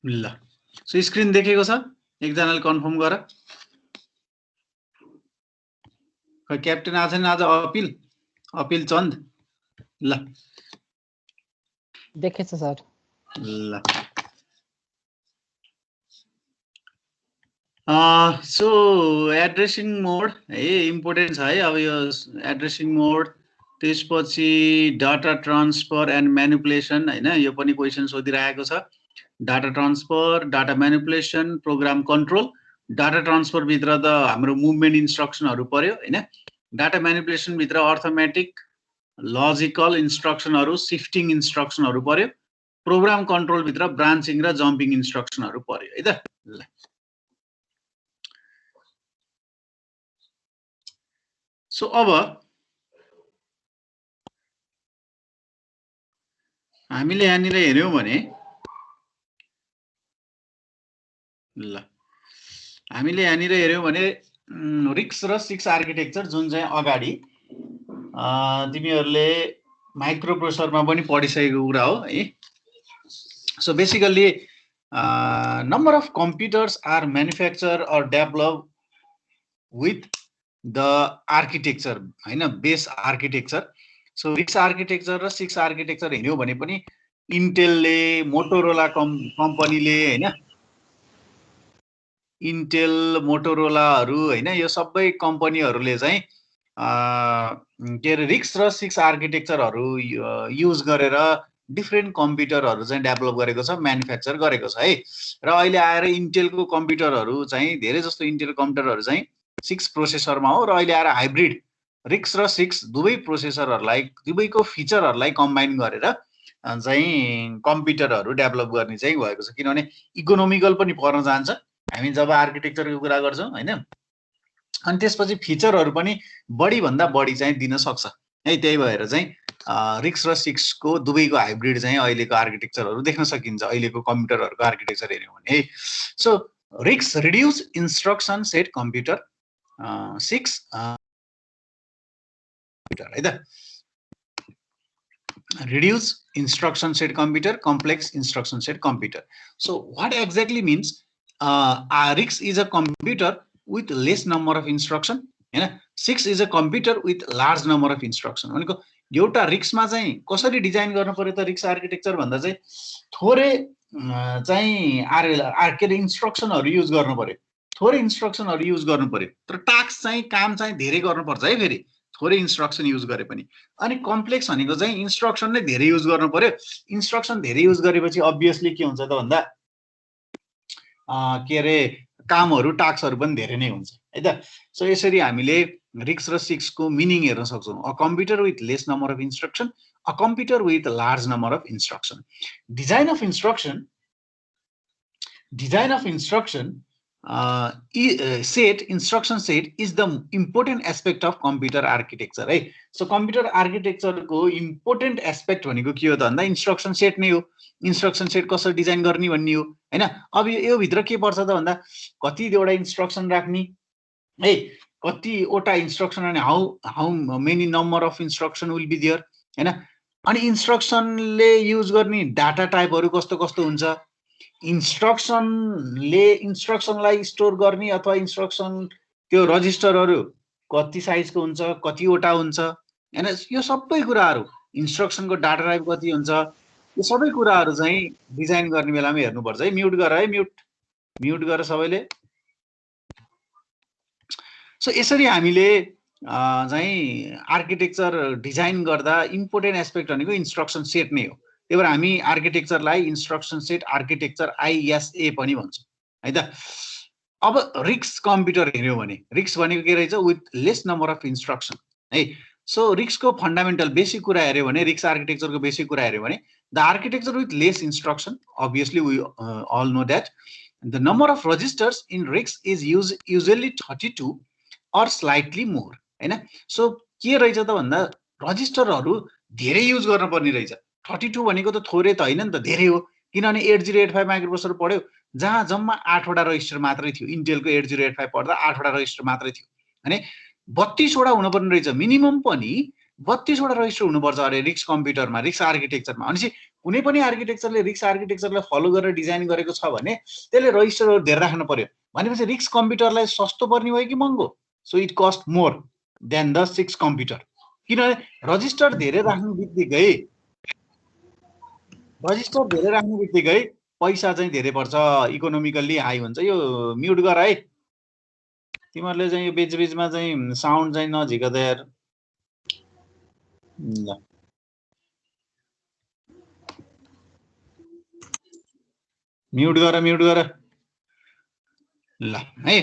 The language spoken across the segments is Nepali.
ल सो स्क्रिन देखेको छ एकजनाले कन्फर्म गर खै क्याप्टेन आज छैन आज अपिल चन्द ल देखेछ सर ल सो एड्रेसिङ मोड है इम्पोर्टेन्ट छ है अब यो एड्रेसिङ मोड त्यसपछि डाटा ट्रान्सफर एन्ड म्यानिपुलेसन हैन यो पनि क्वेशन सोधिरहेको छ data transfer data manipulation program control data transfer भित्र त हाम्रो मुभमेन्ट इन्स्ट्रक्सनहरु पर्यो हैन डाटा म्यानिपुलेसन भित्र अर्थमेटिक लजिकल इन्स्ट्रक्सनहरु शिफ्टिङ इन्स्ट्रक्सनहरु पर्यो प्रोग्राम कन्ट्रोल भित्र ब्रान्चिङ र जम्पिङ इन्स्ट्रक्सनहरु पर्यो है त ल सो अब हामीले यहाँनिर हेर्यौं भने ल हामीले यहाँनिर हेर्यौं भने रिक्स र 6 आर्किटेक्चर जुन चाहिँ अगाडि तिमीहरुले माइक्रो प्रोसेसरमा पनि पढिसकेको कुरा हो है so basically number of computers are manufactured or developed with the architecture हैन बेस आर्किटेक्चर सो रिक्स आर्किटेक्चर र 6 आर्किटेक्चर हेर्यौं भने पनि इन्टेलले मोटोरोला कम्पनीले हैन इन्टेल मोटोरोलाहरु हैन यो सबै कम्पनीहरुले चाहिँ के रे रिक्स र 6 आर्किटेक्चरहरु युज गरेर डिफरेन्ट कम्प्युटरहरु चाहिँ डेभलप गरेको छ म्यानुफ्याक्चर गरेको छ है र अहिले आएर इन्टेलको कम्प्युटरहरु चाहिँ धेरै जस्तो इन्टेल कम्प्युटरहरु चाहिँ 6 प्रोसेसरमा हो र अहिले आएर हाइब्रिड रिक्स र 6 दुवै प्रोसेसरहरुलाई दुवैको फिचरहरुलाई कम्बाइन गरेर चाहिँ कम्प्युटरहरु डेभलप गर्ने चाहिँ भएको छ किनभने इकोनोमिकल पनि पर्न जान्छ हामी जब आर्किटेक्चरको कुरा गर्छौं हैन अनि त्यसपछि फिचरहरु पनि बढी भन्दा बढी चाहिँ दिन सक्छ है त्यही भएर चाहिँ रिक्स र 6 को दुवैको हाइब्रिड चाहिँ अहिलेको आर्किटेक्चरहरु देख्न सकिन्छ अहिलेको कम्प्युटरहरुको आर्किटेक्चर हेर्यौं भने है सो रिक्स रिड्युस इन्स्ट्रक्सन सेट कम्प्युटर 6 है त reduce instruction set computer complex instruction set computer so what exactly means RIX is a computer with less number of instruction हैन 6 is a computer with large number of instruction भनेको एउटा रिक्स मा चाहिँ कसरी डिजाइन गर्न पर्यो त रिक्स आर्किटेक्चर भन्दा चाहिँ थोरै चाहिँ आर्के इन्स्ट्रक्सनहरु युज गर्नु पर्यो थोरै इन्स्ट्रक्सनहरु युज गर्नु पर्यो तर टास्क चाहिँ काम चाहिँ धेरै गर्नु पर्छ है फेरि थोरै इन्स्ट्रक्सन युज गरे पनि अनि कम्प्लेक्स भनेको चाहिँ इन्स्ट्रक्सन नै धेरै युज गर्नु पर्यो इन्स्ट्रक्सन धेरै युज गरेपछि obviously के हुन्छ त भन्दा के रे कामहरु टास्कहरु पनि धेरै नै हुन्छ है त सो यसरी हामीले रिक्स र 6 को मिनिङ हेर्न सक्छौं a computer with lace number of instruction a computer with large number of instruction design of instruction set instruction set is the important aspect of computer architecture है सो कम्प्युटर आर्किटेक्चर को इम्पोर्टेन्ट एस्पेक्ट भनेको के हो त भन्दा इन्स्ट्रक्सन सेट नै हो इन्स्ट्रक्सन सेट कसरी डिजाइन गर्ने भन्ने हो हैन अब यो भित्र के पर्छ त भन्दा कति एउटा इन्स्ट्रक्सन राख्ने है कति वटा इन्स्ट्रक्सन अनि how many number of instruction will be there हैन अनि इन्स्ट्रक्सनले युज गर्ने डाटा टाइपहरु कस्तो कस्तो हुन्छ इन्स्ट्रक्सनले इन्स्ट्रक्सनलाई स्टोर गर्ने अथवा इन्स्ट्रक्सन त्यो रजिस्टरहरु कति साइजको हुन्छ कतिवटा हुन्छ हैन यो सबै कुराहरु इन्स्ट्रक्सनको डाटा टाइप कति हुन्छ यो सबै कुराहरु चाहिँ डिजाइन गर्ने बेलामा हेर्नु पर्छ है म्युट गर है म्युट गर सबैले सो यसरी हामीले चाहिँ आर्किटेक्चर डिजाइन गर्दा इम्पोर्टेन्ट एस्पेक्ट भनेको इन्स्ट्रक्सन सेट नै हो त्यही भएर हामी आर्किटेक्चरलाई इन्स्ट्रक्सन सेट आर्किटेक्चर ISA पनि भन्छौं है त अब रिक्स कम्प्युटर हेर्यौं भने रिक्स भनेको के रहेछ with lace number of instruction है सो रिक्स को फन्डामेन्टल बेसिक कुरा हेर्यौं भने रिक्स आर्किटेक्चर को बेसिक कुरा हेर्यौं भने the architecture with lace instruction obviously we all know that the number of registers in RISC is usually 32 or slightly more हैन सो के रहेछ त भन्दा रजिस्टरहरु धेरै युज गर्न पर्ने रहेछ 32 भनेको त थोरै त हैन नि त धेरै हो किनभने 8085 माइक्रोप्रोसेसर पढ्यो जहाँ जम्मा 8 वटा रजिस्टर मात्रै थियो इन्टेलको 8085 पढ्दा 8 वटा रजिस्टर मात्रै थियो हैन 32 वटा हुन पर्ने रहेछ मिनिमम पनि 32 वटा रजिस्टर हुनुपर्छ अरे रिक्स कम्प्युटरमा, रिक्स आर्किटेक्चरमा। भनेपछि कुनै पनि आर्किटेक्चरले रिक्स आर्किटेक्चरलाई फलो गरेर डिजाइन गरेको छ भने त्यसले रजिस्टरहरू धेरै राख्नु पर्यो। भनेपछि रिक्स कम्प्युटरलाई सस्तो पर्ने भयो कि महँगो? So it cost more than the 6 computer. किनभने रजिस्टर धेरै राख्नु बित्तिकै पैसा चाहिँ धेरै पर्छ, इकोनोमिकल्ली हाई हुन्छ। यो म्युट गर है, तिमीहरूले चाहिँ यो बीचबीचमा चाहिँ साउन्ड चाहिँ नझिक त यार। ल म्युट गर ल है।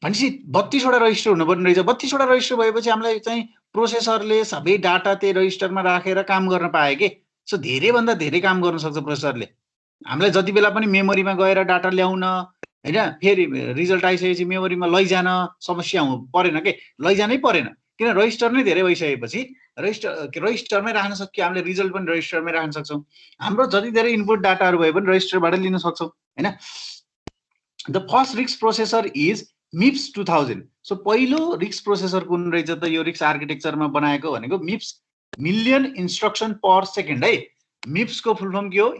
भनेपछि 32 वटा रजिस्टर हुनुपर्ने रहेछ। 32 वटा रजिस्टर भएपछि हामीलाई चाहिँ प्रोसेसरले सबै डाटा त्यही रजिस्टरमा राखेर काम गर्न पाए के। सो धेरैभन्दा धेरै काम गर्न सक्छ प्रोसेसरले। हामीलाई जति बेला पनि मेमोरीमा गएर डाटा ल्याउन हैन, फेरि रिजल्ट आइसकेपछि मेमोरीमा लैजान समस्या परेन के, लैजानै परेन। किन रजिस्टर नै धेरै भइसकेपछि रजिस्टरमै राख्न सक्यो। हामीले रिजल्ट पनि रजिस्टरमै राख्न सक्छौँ। हाम्रो जति धेरै इनपुट डाटाहरू भए पनि रजिस्टरबाट लिन सक्छौँ हैन। द फर्स्ट रिक्स प्रोसेसर इज MIPS 2000। सो पहिलो रिक्स प्रोसेसर कुन रहेछ त? यो रिक्स आर्किटेक्चरमा बनाएको भनेको MIPS, million instruction per second है। MIPS को फुल फर्म के हो?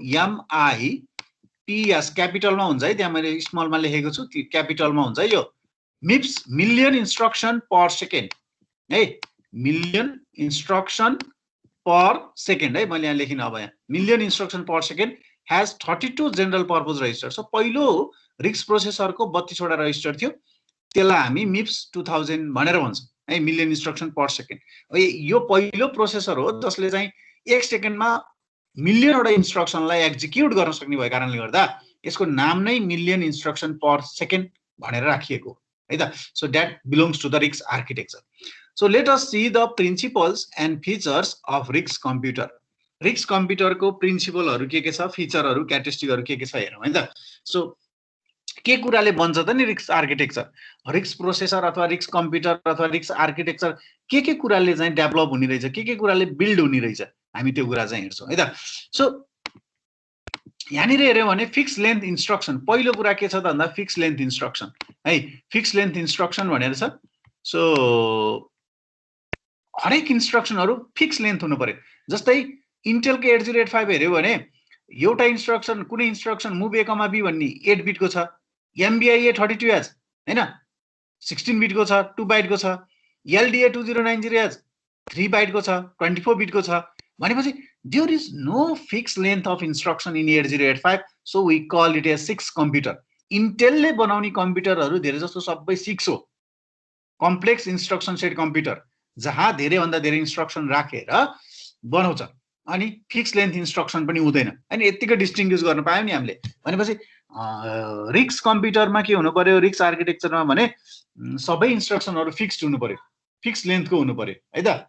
MIPS क्यापिटलमा हुन्छ है, त्यहाँ मैले स्मलमा लेखेको छु, त्यो क्यापिटलमा हुन्छ है। यो MIPS million instruction per second है, मिलियन इन्स्ट्रक्सन पर सेकेन्ड है, मैले यहाँ लेखिन। अब यहाँ million instruction per second has 32 general purpose register. So पहिलो रिक्स प्रोसेसरको 32 वटा रजिस्टर थियो, त्यसलाई हामी MIPS 2000 भनेर भन्छौँ है, मिलियन इन्स्ट्रक्सन पर सेकेन्ड। यो पहिलो प्रोसेसर हो जसले चाहिँ 1 सेकेन्डमा मिलियनवटा इन्स्ट्रक्सनलाई एक्जिक्युट गर्न सक्ने भएको कारणले गर्दा यसको नाम नै मिलियन इन्स्ट्रक्सन पर सेकेन्ड भनेर राखिएको है त। So that belongs to the RISC architecture. So let us see the principles and features of RISC computer. RISC कम्प्युटरको प्रिन्सिपलहरू के छ, फिचरहरू, क्यारेक्टरिस्टिकहरू के छ हेरौँ है त। सो के कुराले बन्छ त नि रिक्स आर्किटेक्चर? रिक्स प्रोसेसर अथवा रिक्स कम्प्युटर अथवा रिक्स आर्किटेक्चर के कुराले चाहिँ डेभलप हुने रहेछ, के कुराले बिल्ड हुने रहेछ, हामी त्यो कुरा चाहिँ हेर्छौँ है त। सो यहाँनिर हेऱ्यौँ भने फिक्स लेन्थ इन्स्ट्रक्सन, पहिलो कुरा के छ त भन्दा फिक्स लेन्थ इन्स्ट्रक्सन है। फिक्स लेन्थ इन्स्ट्रक्सन भनेर छ। सो हरेक इन्स्ट्रक्सनहरू फिक्स लेन्थ हुनु पर्यो। जस्तै इन्टेलको 8085 हेऱ्यौ भने एउटा इन्स्ट्रक्सन, कुनै इन्स्ट्रक्सन मुभ A, B भन्ने 8 बिटको छ, MBIA 32H हैन 16 बिटको छ, 2 बाइटको छ, LDA 2090H 3 बाइटको छ, 24 बिटको छ। भनेपछि there is no fix length of instruction in 8085, so we call it as 6 computer. इन्टेलले बनाउने कम्प्युटरहरू धेरै जस्तो सबै 6 हो, कम्प्लेक्स इन्स्ट्रक्सन सेट कम्प्युटर, जहाँ धेरैभन्दा धेरै इन्स्ट्रक्सन राखेर बनाउँछ। अनि फिक्स लेन्थ इन्स्ट्रक्सन पनि हुँदैन। अनि यतिकै डिस्टिङ्ग्विस गर्न पायौँ नि हामीले। भनेपछि रिक्स कम्प्युटरमा के हुनु पर्यो, रिक्स आर्किटेक्चरमा भने सबै इन्स्ट्रक्सनहरू फिक्स्ड हुनु पर्यो, फिक्स लेन्थको हुनु पर्यो है त।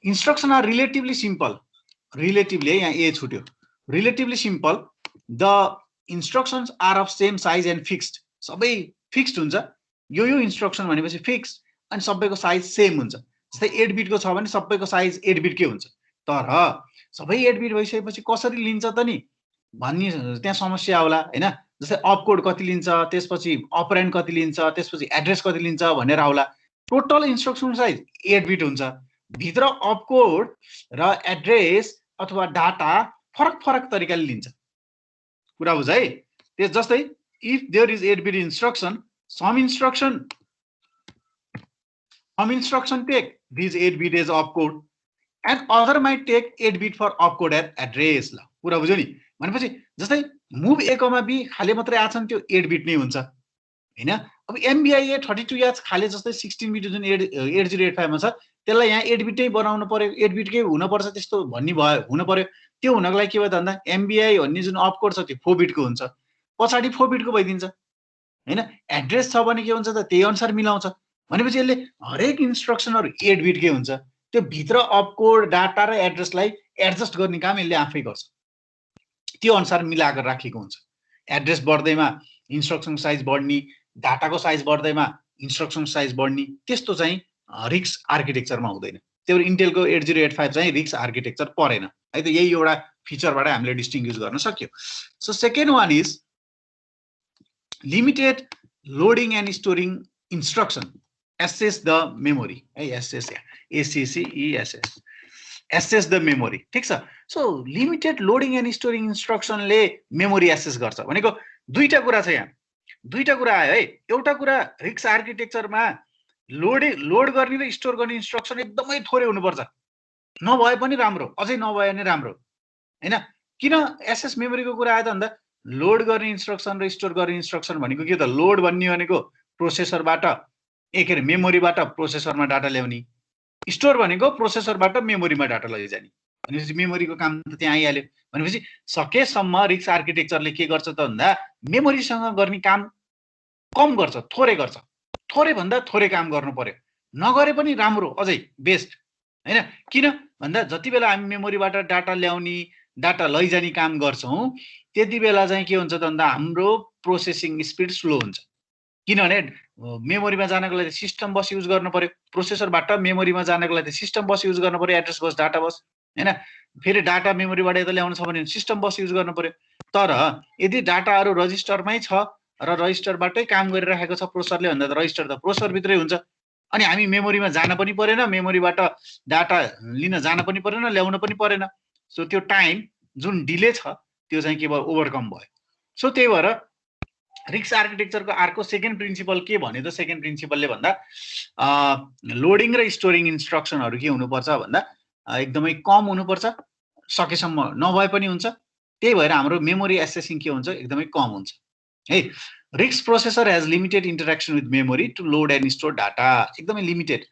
Instruction are relatively simple, relatively यहाँ ए छुट्यो, relatively simple. The instructions are of same size and fixed, सबै फिक्स्ड हुन्छ। यो इन्स्ट्रक्सन भनेपछि फिक्स्ड अनि सबैको साइज सेम हुन्छ। जस्तै 8 बिटको छ भने सबैको साइज 8 बिटकै हुन्छ। तर सबै 8 बिट भइसकेपछि कसरी लिन्छ त नि भन्ने त्यहाँ समस्या होला हैन। जस्तै अपकोड कति लिन्छ, त्यसपछि अपरेन्ड कति लिन्छ, त्यसपछि एड्रेस कति लिन्छ भनेर आउला। टोटल इन्स्ट्रक्सन साइज 8 बिट हुन्छ, भित्र अपकोड र एड्रेस अथवा डाटा फरक तरिकाले लिन्छ। कुरा बुझ है। त्यस जस्तै if there is 8 bit instruction, some instruction take this 8 bit as opcode and other might take 8 bit for opcode and address। ल कुरा बुझ्यो नि। भनेपछि जस्तै मुभ A, B खाले मात्रै आछन्, त्यो 8 बिट नै हुन्छ हैन। अब MBIA 32H खाले जस्तै 16 बिट जुन 8085 मा छ, त्यसलाई यहाँ 8 बिटै बनाउनु पर्यो, 8 बिटकै हुन पर्छ त्यस्तो भन्ने भयो, हुन पर्यो। त्यो हुनको लागि के भयो त भन्दा MBI भन्ने जुन अपकोड छ त्यो 4 बिटको हुन्छ, पछाडी 4 बिटको भइदिन्छ हैन। एड्रेस छ भने के हुन्छ त त्यही अनुसार मिलाउँछ। भनेपछि यसले हरेक इन्स्ट्रक्सनहरु 8 बिटकै हुन्छ, त्यो भित्र अपकोड डाटा र एड्रेसलाई एडजस्ट गर्ने काम यसले आफै गर्छ, त्यो अनुसार मिलाएर राखेको हुन्छ। एड्रेस बढ्दैमा इन्स्ट्रक्सन साइज बढ्ने, डाटाको साइज बढ्दैमा इन्स्ट्रक्सन साइज बढ्ने, त्यस्तो चाहिँ रिक्स आर्किटेक्चरमा हुँदैन। त्यो इन्टेलको 8085 चाहिँ रिक्स आर्किटेक्चर परेन है त। यही एउटा फिचरबाट हामीले डिस्टिङ्ग्विश गर्न सक्यो। So second one is limited loading and storing instruction access the memory है access ACCESS access the memory ठीक छ so limited loading and storing इन्स्ट्रक्सनले मेमोरी एक्सेस गर्छ भनेको दुईटा कुरा छ यहाँ दुईटा कुरा आयो है एउटा कुरा रिक्स आर्किटेक्चरमा लोड गर्ने र स्टोर गर्ने इन्स्ट्रक्सन एकदमै थोरै हुनुपर्छ नभए पनि राम्रो अझै नभए पनि राम्रो हैन किन एसएस मेमोरीको कुरा आयो त भन्दा लोड गर्ने इन्स्ट्रक्सन र स्टोर गर्ने इन्स्ट्रक्सन भनेको के त लोड भन्ने भनेको प्रोसेसरबाट के अरे मेमोरीबाट प्रोसेसरमा डाटा ल्याउने स्टोर भनेको प्रोसेसरबाट मेमोरीमा डाटा लैजाने भनेपछि मेमोरीको काम त त्यहाँ आइहाल्यो भनेपछि सकेसम्म रिक्स आर्किटेक्चरले के गर्छ त भन्दा मेमोरीसँग गर्ने काम कम गर्छ थोरै भन्दा थोरै काम गर्नु पर्यो नगरे पनि राम्रो अझै बेस्ट हैन किन भन्दा जति बेला हामी मेमोरीबाट डाटा ल्याउने डाटा लैजाने काम गर्छौं त्यति बेला चाहिँ के हुन्छ त भन्दा हाम्रो प्रोसेसिङ स्पिड स्लो हुन्छ किनभने मेमोरीमा जानको लागि सिस्टम बस युज गर्नु पर्यो प्रोसेसरबाट मेमोरीमा जानको लागि सिस्टम बस युज गर्नु पर्यो एड्रेस बस डाटा बस हैन फेरि डाटा मेमोरीबाट यता ल्याउनु छ भने सिस्टम बस युज गर्नु पर्यो तर यदि डाटाहरु रजिस्टरमै छ र रजिस्टरबाटै काम गरिरहेको छ प्रोसेसरले भन्दा त रजिस्टर त प्रोसेसर भित्रै हुन्छ अनि हामी मेमोरीमा जान पनि परेन मेमोरीबाट डाटा लिन जान पनि परेन ल्याउन पनि परेन सो त्यो टाइम जुन डिले छ त्यो चाहिँ के भयो ओभरकम भयो सो त्यही भएर रिक्स आर्किटेक्चरको अर्को सेकेन्ड प्रिन्सिपल के भन्यो त सेकेन्ड प्रिन्सिपलले भन्दा लोडिङ र स्टोरिङ इन्स्ट्रक्सनहरु के हुनुपर्छ भन्दा एकदमै कम हुनुपर्छ सकेसम्म नभए पनि हुन्छ त्यही भएर हाम्रो मेमोरी एक्सेसिङ के हुन्छ एकदमै कम हुन्छ है RISC processor has limited interaction with memory to load and store data एकदमै लिमिटेड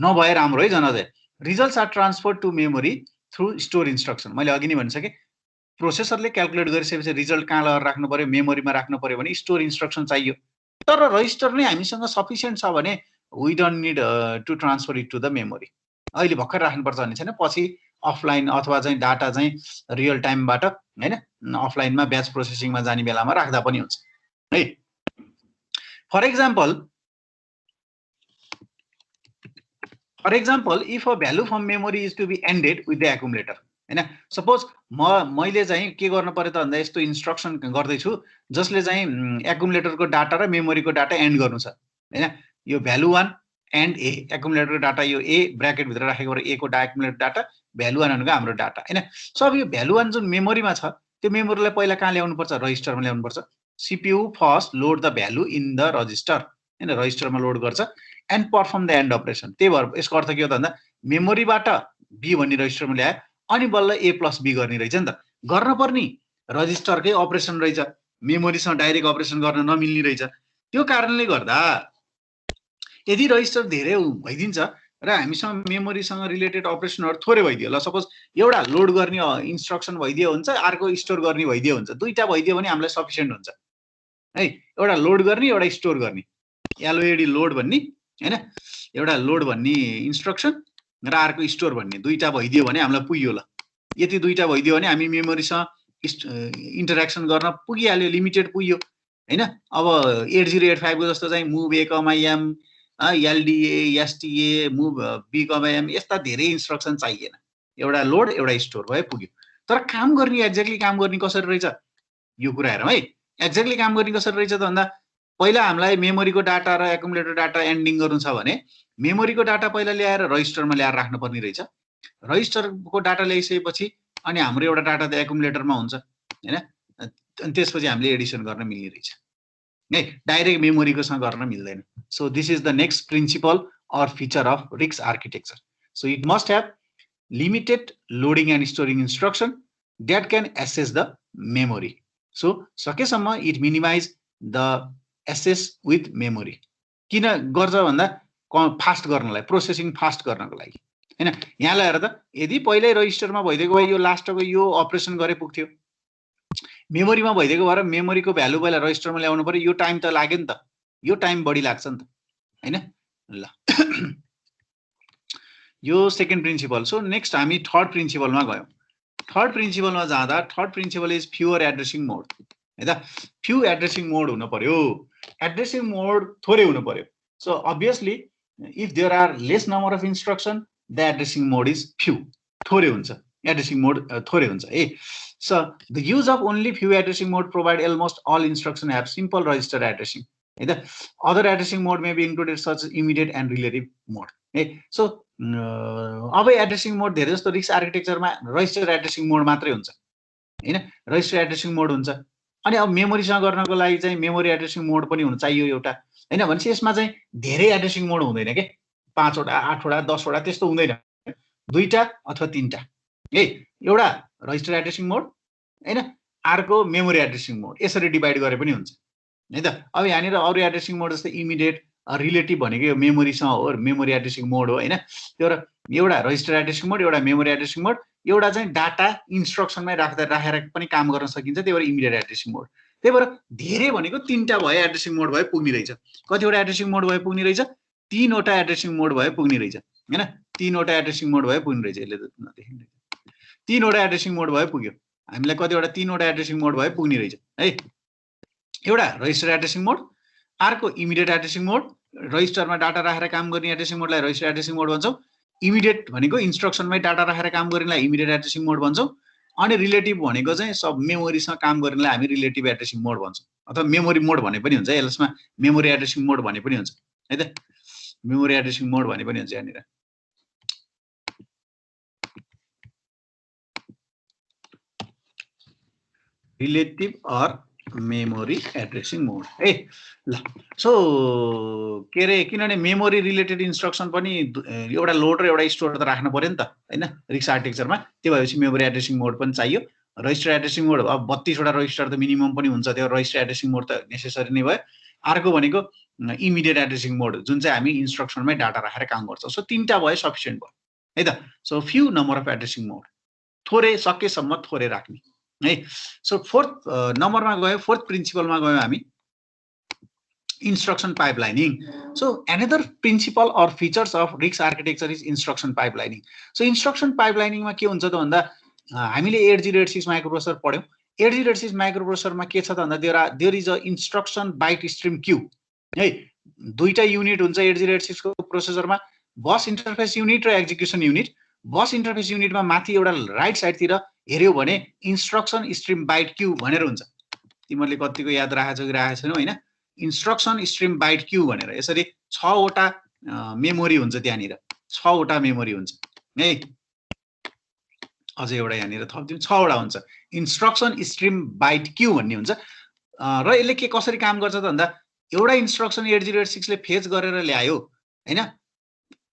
नभए राम्रो है जनजय results are transferred to memory through store instruction मैले अघि नै भनिसके प्रोसेसरले क्याल्कुलेट गरिसकेपछि रिजल्ट कहाँ लगेर राख्नु पर्यो मेमोरीमा राख्नु पर्यो भने स्टोर इन्स्ट्रक्सन चाहियो तर रजिस्टर नै हामीसँग सफिसिएन्ट छ भने we don't need to transfer it to the memory अहिले भर्खर राख्नुपर्छ भन्ने छैन पछि अफलाइन अथवा चाहिँ डाटा चाहिँ रियल टाइमबाट हैन अफलाइनमा ब्याच प्रोसेसिङमा जाने बेलामा राख्दा पनि हुन्छ है for example if a value from memory is to be added with the accumulator हैन सपोज मैले चाहिँ के गर्नु पर्यो त भन्दा यस्तो इन्स्ट्रक्सन गर्दैछु जसले चाहिँ एक्युमुलेटरको डाटा र मेमोरीको डाटा एन्ड गर्नु छ हैन यो भ्यालु 1 एन्ड ए एक्युमुलेटरको डाटा यो ए ब्र्याकेट भित्र राखेको ए को एक्युमुलेटर डाटा भ्यालु 1 भनेको हाम्रो डाटा हैन सो अब यो भ्यालु 1 जुन मेमोरीमा छ त्यो मेमोरीलाई पहिला कहाँ ल्याउनु पर्छ रजिस्टरमा ल्याउनु पर्छ CPU first load the value in the register हैन रजिस्टरमा लोड गर्छ and perform the and operation त्यही भएर यसको अर्थ के हो त भन्दा मेमोरीबाट बी भन्ने रजिस्टरमा ल्याए अनि बल्ल ए प्लस बी गर्ने रहेछ नि त गर्न पर्ने रजिस्टरकै अपरेसन रहेछ मेमोरीसँग डाइरेक्ट अपरेसन गर्न नमिल्ने रहेछ त्यो कारणले गर्दा यदि रजिस्टर धेरै भइदिन्छ र हामीसँग मेमोरीसँग रिलेटेड अपरेसनहरु थोरै भइदियो ल सपोज एउटा लोड गर्ने इन्स्ट्रक्सन भइदियो हुन्छ अर्को स्टोर गर्ने भइदियो हुन्छ दुईटा भइदियो भने हामीलाई सफिसिएन्ट हुन्छ है एउटा लोड गर्ने एउटा स्टोर गर्ने एलओएडी लोड भन्ने हैन एउटा लोड भन्ने इन्स्ट्रक्सन र अर्को स्टोर भन्ने दुईटा भइदियो भने हामीलाई पुग्यो ल यति दुईटा भइदियो भने हामी मेमोरीसँग इन्टरेक्सन गर्न पुगिहाल्यो लिमिटेड पुग्यो हैन अब 8085 को जस्तो चाहिँ move A comma M LDA STA move B comma M यस्ता धेरै इन्स्ट्रक्सन चाहिएन एउटा लोड एउटा स्टोर भयो पुग्यो तर काम गर्ने एक्ज्याक्टली काम गर्ने कसरी रहेछ यो कुरा हेरौँ है एक्ज्याक्टली काम गर्ने कसरी रहेछ त भन्दा पहिला हामीलाई मेमोरीको डाटा र एक्युमुलेटर डाटा एन्डिङ गर्नु छ भने मेमोरीको डाटा पहिला ल्याएर रजिस्टरमा ल्याएर राख्नु पर्ने रहेछ रजिस्टरको डाटा ल्याइसकेपछि अनि हाम्रो एउटा डाटा त एक्युमुलेटरमा हुन्छ हैन अनि त्यसपछि हामीले एडिसन गर्न मिल्ने रहेछ है डाइरेक्ट मेमोरीकोसँग गर्न मिल्दैन so this is the next principle or feature of RISC architecture so it must have limited loading and storing instruction that can access the memory so सकेसम्म it minimize the access with memory किन गर्छ भन्दा फास्ट गर्नलाई प्रोसेसिङ फास्ट गर्नको लागि हैन यहाँलाई हेर त यदि पहिल्यै रजिस्टरमा भइदिएको भए यो लास्टको यो अपरेसन गरे पुग्थ्यो मेमोरीमा भइदिएको भएर मेमोरीको भ्यालु पहिला रजिस्टरमा ल्याउनु पर्यो यो टाइम त लाग्यो नि त यो टाइम बढी लाग्छ नि त हैन ल यो सेकेन्ड प्रिन्सिपल सो नेक्स्ट हामी थर्ड प्रिन्सिपलमा गयौं थर्ड प्रिन्सिपलमा जाँदा third principle is fewer addressing mode है त फ्यु एड्रेसिङ मोड हुनु पर्यो एड्रेसिङ मोड थोरै हुनु पर्यो so obviously if there are less number of instruction the addressing mode is few थोरै हुन्छ एड्रेसिङ मोड थोरै हुन्छ है so the use of only few addressing mode provide almost all instruction have simple register addressing है त other addressing mode may be included such immediate and relative mode है सो अब एड्रेसिङ मोड धेरै जस्तो रिक्स आर्किटेक्चरमा रजिस्टर एड्रेसिङ मोड मात्रै हुन्छ हैन रजिस्टर एड्रेसिङ मोड हुन्छ अनि अब मेमोरीसँग गर्नको लागि चाहिँ मेमोरी एड्रेसिङ मोड पनि हुन चाहियो एउटा हैन भनेपछि यसमा चाहिँ धेरै एड्रेसिङ मोड हुँदैन के 5 वटा 8 वटा 10 वटा त्यस्तो हुँदैन 2टा अथवा 3टा है एउटा रजिस्टर एड्रेसिङ मोड हैन अर्को मेमोरी एड्रेसिङ मोड यसरी डिभाइड गरे पनि हुन्छ है त अब यहाँनिर अरु एड्रेसिङ मोड जस्तै इमिडिएट रिलेटिभ भनेको यो मेमोरीसँग हो मेमोरी एड्रेसिङ मोड हो हैन त्यो एउटा रजिस्टर एड्रेसिङ मोड एउटा मेमोरी एड्रेसिङ मोड एउटा चाहिँ डाटा इन्स्ट्रक्सनमै राखेर पनि काम गर्न सकिन्छ त्यही भएर इमिडिएट एड्रेसिङ मोड त्यही भएर धेरै भनेको 3टा भए एड्रेसिङ मोड भए पुग्ने रहेछ कतिवटा एड्रेसिङ मोड भए पुग्ने रहेछ 3वटा एड्रेसिङ मोड भए पुग्ने रहेछ हैन 3वटा एड्रेसिङ मोड भए पुग्ने रहेछ यसले नदेखिन्छ 3वटा एड्रेसिङ मोड भए पुग्यो हामीलाई कतिवटा 3वटा एड्रेसिङ मोड भए पुग्ने रहेछ है एउटा रजिस्टर एड्रेसिङ मोड अर्को इमिडिएट एड्रेसिङ मोड रजिस्टरमा डाटा राखेर काम गर्ने एड्रेसिङ मोडलाई रजिस्टर एड्रेसिङ मोड भन्छौं इमिडिएट भनेको इन्स्ट्रक्सनमै डाटा राखेर काम गर्नेलाई इमिडिएट एड्रेसिङ मोड भन्छौं अनि रिलेटिभ भनेको चाहिँ सब मेमोरीसँग काम गर्नेलाई हामी रिलेटिभ एड्रेसिङ मोड भन्छौं अथवा मेमोरी मोड भने पनि हुन्छ यसमा मेमोरी एड्रेसिङ मोड भने पनि हुन्छ है त मेमोरी एड्रेसिङ मोड भने पनि हुन्छ यहाँनिर relative or memory addressing mode है ल सो के रे किनभने मेमोरी रिलेटेड इन्स्ट्रक्सन पनि एउटा लोड र एउटा स्टोर त राख्न पर्यो नि त हैन रिक्स आर्किटेक्चरमा त्यो भएपछि मेमोरी एड्रेसिङ मोड पनि चाहियो रजिस्टर एड्रेसिङ मोड अब 32 वटा रजिस्टर त मिनिमम पनि हुन्छ त्यो रजिस्टर एड्रेसिङ मोड त नेसेसरी नै भयो अर्को भनेको इमिडिएट एड्रेसिङ मोड जुन चाहिँ हामी इन्स्ट्रक्सनमै डाटा राखेर काम गर्छौं सो 3टा भए सफिसिएन्ट भयो है त so few number of addressing mode थोरै सकेसम्म थोरै राख्ने है सो फोर्थ नम्बरमा गयो फोर्थ प्रिन्सिपलमा गयो हामी instruction pipelining. So another principle or features of RISC architecture is instruction pipelining. So instruction pipelining मा के हुन्छ त भन्दा हामीले 8086 माइक्रोप्रोसेसर पढ्यौं 8086 माइक्रोप्रोसेसरमा के छ त भन्दा there is a instruction byte stream queue है दुईटा युनिट हुन्छ 8086 को प्रोसेसरमा बस इन्टरफेस युनिट र एक्जिक्युसन युनिट बस इन्टरफेस युनिटमा माथि एउटा राइट साइडतिर हेर्यो भने इन्स्ट्रक्सन स्ट्रिम बाइट क्यू भनेर हुन्छ तिमीहरुले कतिको याद राखेछौ कि राखेको छैनौ हैन इन्स्ट्रक्सन स्ट्रिम बाइट क्यू भनेर यसरी 6 वटा मेमोरी हुन्छ त्यहाँनिर 6 वटा मेमोरी हुन्छ है अझै एउटा यहाँनिर थप्दिउँ 6 वटा हुन्छ इन्स्ट्रक्सन स्ट्रिम बाइट क्यू भन्ने हुन्छ र यसले के कसरी काम गर्छ त भन्दा एउटा इन्स्ट्रक्सन 8086 ले फेच गरेर ल्यायो हैन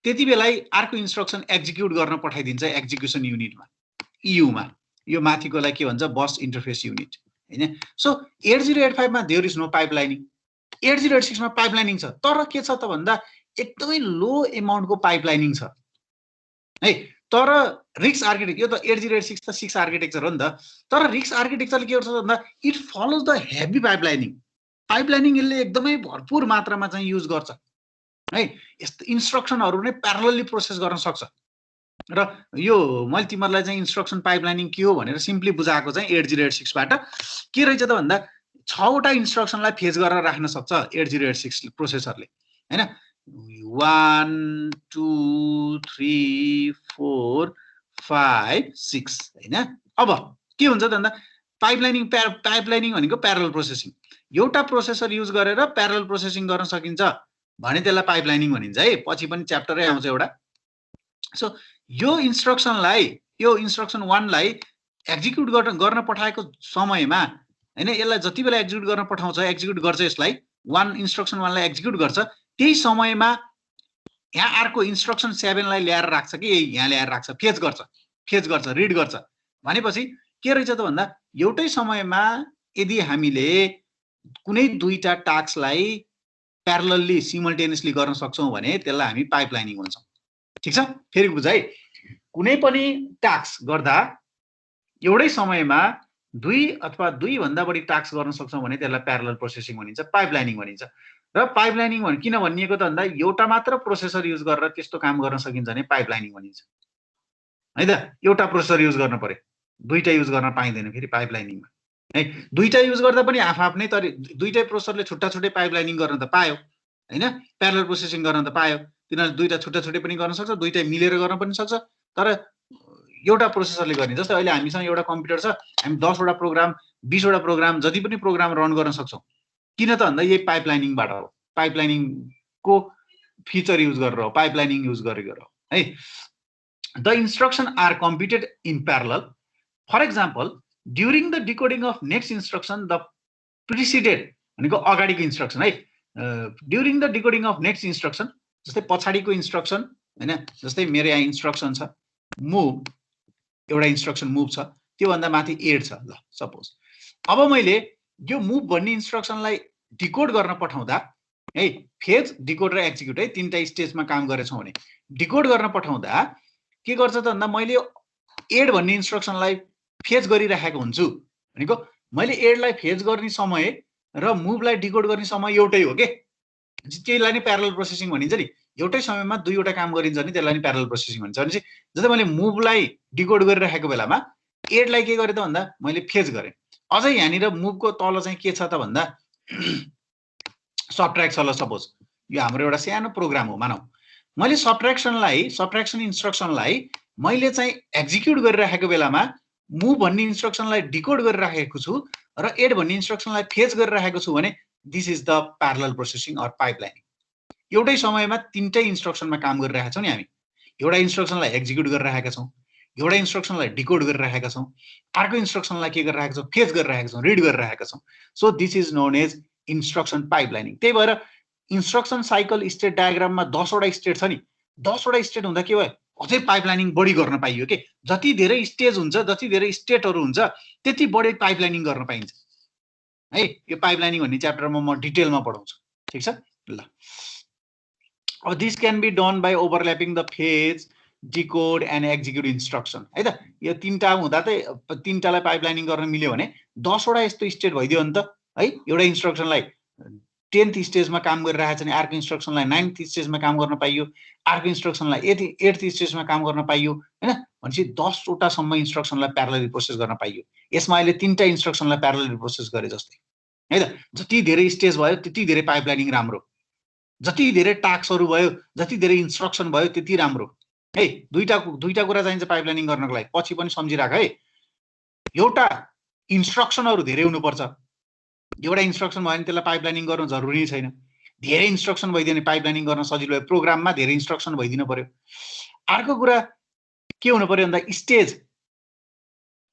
त्यति बेलै अर्को इन्स्ट्रक्सन एक्जिक्युट गर्न पठाइदिन्छ एक्जिक्युसन युनिटमा ईयू मा यो माथिकोलाई के भन्छ बस इन्टरफेस युनिट हैन सो 8085 मा देयर इज नो पाइपलाइनिङ 8086 मा पाइपलाइनिङ छ तर के छ त भन्दा एकदमै लो अमाउन्टको पाइपलाइनिङ छ है तर रिक्स आर्किटेक्चर यो त 8086 त 6 आर्किटेक्चर हो नि त तर रिक्स आर्किटेक्चरले के गर्छ त भन्दा इट फलोज द हेभी पाइपलाइनिङ यसले एकदमै भरपुर मात्रामा चाहिँ युज गर्छ है यस्तो इन्स्ट्रक्सनहरु नै प्यारलली प्रोसेस गर्न सक्छ र यो मैले तिमीहरुलाई चाहिँ इन्स्ट्रक्सन पाइपलाइनिङ के हो भनेर सिम्पली बुझाएको चाहिँ 8086 बाट के रहेछ त भन्दा 6 वटा इन्स्ट्रक्सनलाई फेच गरेर राख्न सक्छ 8086 प्रोसेसरले हैन 1 2 3 4 5 6 हैन अब के हुन्छ त भन्दा पाइपलाइनिङ भनेको प्यारलल प्रोसेसिङ एउटा प्रोसेसर युज गरेर प्यारलल प्रोसेसिङ गर्न सकिन्छ भने त्यसलाई पाइपलाइनिङ भनिन्छ है पछि पनि च्याप्टरै आउँछ एउटा सो यो इन्स्ट्रक्सन 1 लाई एक्जिक्युट गर्न पठाएको समयमा हैन यसलाई जति बेला एक्जिक्युट गर्न पठाउँछ एक्जिक्युट गर्छ यसलाई 1 इन्स्ट्रक्सन 1 लाई एक्जिक्युट गर्छ त्यही समयमा यहाँ अर्को इन्स्ट्रक्सन 7 लाई ल्याएर राख्छ कि यहाँ ल्याएर राख्छ फेच गर्छ रिड गर्छ भनेपछि के रहेछ त भन्दा एउटै समयमा यदि हामीले कुनै दुईटा टास्कलाई प्यारलली सिमल्टेनियसली गर्न सक्छौं भने त्यसलाई हामी पाइपलाइनिङ भन्छौं ठीक छ फेरि बुझ है कुनै पनि टास्क गर्दा एउटै समयमा दुई अथवा दुई भन्दा बढी टास्क गर्न सक्छौं भने त्यसलाई प्यारलल प्रोसेसिङ भनिन्छ पाइपलाइनिङ भनिन्छ र पाइपलाइनिङ किन भनिएको त भन्दा एउटा मात्र प्रोसेसर युज गरेर त्यस्तो काम गर्न सकिन्छ भने पाइपलाइनिङ भनिन्छ है त एउटा प्रोसेसर युज गर्न पर्यो दुईटा युज गर्न पाइदैन फेरि पाइपलाइनिङमा है दुईटा युज गर्दा पनि आफआफ्नै तर दुईटै प्रोसेसरले छुट्टा छुट्टै पाइपलाइनिङ गर्न त पायो हैन प्यारलल प्रोसेसिङ गर्न त पायो तिनीहरु दुईटा छुट्टा छुट्टै पनि गर्न सक्छ दुईटै मिलेर गर्न पनि सक्छ तर एउटा प्रोसेसरले गर्ने जस्तै अहिले हामीसँग एउटा कम्प्युटर छ हामी 10 वटा प्रोग्राम 20 वटा प्रोग्राम जति पनि प्रोग्राम रन गर्न सक्छौं किन त भन्दा यही पाइपलाइनिङबाट हो, पाइपलाइनिङको फिचर युज गरेर हो, पाइपलाइनिङ युज गरेर हो है। The instruction are computed in parallel. For example, during the decoding of next instruction the preceded भनेको अगाडिको इन्स्ट्रक्सन है, during the decoding of next instruction, जस्तै पछाडिको इन्स्ट्रक्सन हैन, जस्तै मेरो यहाँ इन्स्ट्रक्सन छ मुभ, एउटा इन्स्ट्रक्सन मुभ छ, त्योभन्दा माथि एड छ ल सपोज। अब मैले यो मुभ भन्ने इन्स्ट्रक्सनलाई डिकोड गर्न पठाउँदा है, फेज डिकोड र एक्जिक्युट है तीनटा स्टेजमा काम गरेछौँ भने डिकोड गर्न पठाउँदा के गर्छ त भन्दा मैले एड भन्ने इन्स्ट्रक्सनलाई फेज गरिराखेको हुन्छु भनेको मैले एडलाई फेज गर्ने समय र मुभलाई डिकोड गर्ने समय एउटै हो के, त्यसलाई नै प्यारलल प्रोसेसिङ भनिन्छ नि। एउटै समयमा दुईवटा काम गरिन्छ नि त्यसलाई नै प्यारलल प्रोसेसिङ भन्छ। भनेपछि जस्तै मैले मुभलाई डिकोड गरिराखेको बेलामा एडलाई के गरेँ त भन्दा मैले फेज गरेँ। अझै यहाँनिर मुभको तल चाहिँ के छ त भन्दा सबट्र्याक्ट छ ल सपोज, यो हाम्रो एउटा सानो प्रोग्राम हो मानौ, मैले सबट्र्याक्सन इन्स्ट्रक्सनलाई मैले चाहिँ एक्जिक्युट गरिराखेको बेलामा मुभ भन्ने इन्स्ट्रक्सनलाई डिकोड गरिराखेको छु र एड भन्ने इन्स्ट्रक्सनलाई फेज गरिराखेको छु भने this is the parallel processing or pipelining. एउटै समयमा तीनटै इन्स्ट्रक्सनमा काम गरिरहेका छौँ नि हामी, एउटा इन्स्ट्रक्सनलाई एक्जिक्युट गरिरहेका छौँ, एउटा इन्स्ट्रक्सनलाई डिकोड गरिरहेका छौँ, अर्को इन्स्ट्रक्सनलाई के गरिरहेका छौँ फेज गरिरहेका छौँ, रिड गरिरहेका छौँ। So this is known as instruction pipelining. त्यही भएर इन्स्ट्रक्सन साइकल स्टेट डायग्राममा 10 वटा स्टेट छ नि, 10 वटा स्टेट हुँदा के भयो अझै पाइपलाइनिङ बढी गर्न पाइयो के। जति धेरै स्टेज हुन्छ, जति धेरै स्टेटहरू हुन्छ त्यति बढी पाइपलाइनिङ गर्न पाइन्छ है। यो पाइपलाइनिङ भन्ने च्याप्टरमा म डिटेलमा पढाउँछु, ठिक छ ल। अब this can be done by overlapping the phase decode and execute instruction है त। यो तीनटा हुँदा त तीनटालाई पाइपलाइनिङ गर्न मिल्यो भने 10 वटा यस्तो स्टेट भइदियो नि त है। एउटा इन्स्ट्रक्सनलाई 10th स्टेजमा काम गरिरहेको छ भने अर्को इन्स्ट्रक्सनलाई 9th स्टेजमा काम गर्न पाइयो, अर्को इन्स्ट्रक्सनलाई 8th स्टेजमा काम गर्न पाइयो हैन। भनेपछि 10 वटासम्म इन्स्ट्रक्सनलाई प्यारलली प्रोसेस गर्न पाइयो। यसमा अहिले 3टा इन्स्ट्रक्सनलाई प्यारलली प्रोसेस गरे जस्तै है त। जति धेरै स्टेज भयो त्यति धेरै पाइपलाइनिङ राम्रो, जति धेरै टास्कहरू भयो, जति धेरै इन्स्ट्रक्सन भयो त्यति राम्रो है। दुईटा कुरा चाहिन्छ पाइपलाइनिङ गर्नको लागि, पछि पनि सम्झिराख है। एउटा इन्स्ट्रक्सनहरू धेरै हुनुपर्छ, एउटा इन्स्ट्रक्सन भयो भने त्यसलाई पाइपलाइनिङ गर्नु जरुरी छैन। धेरै इन्स्ट्रक्सन भइदियो भने पाइपलाइनिङ गर्न सजिलो भयो, प्रोग्राममा धेरै इन्स्ट्रक्सन भइदिनु पर्यो। अर्को कुरा के हुनु पर्यो भन्दा स्टेज,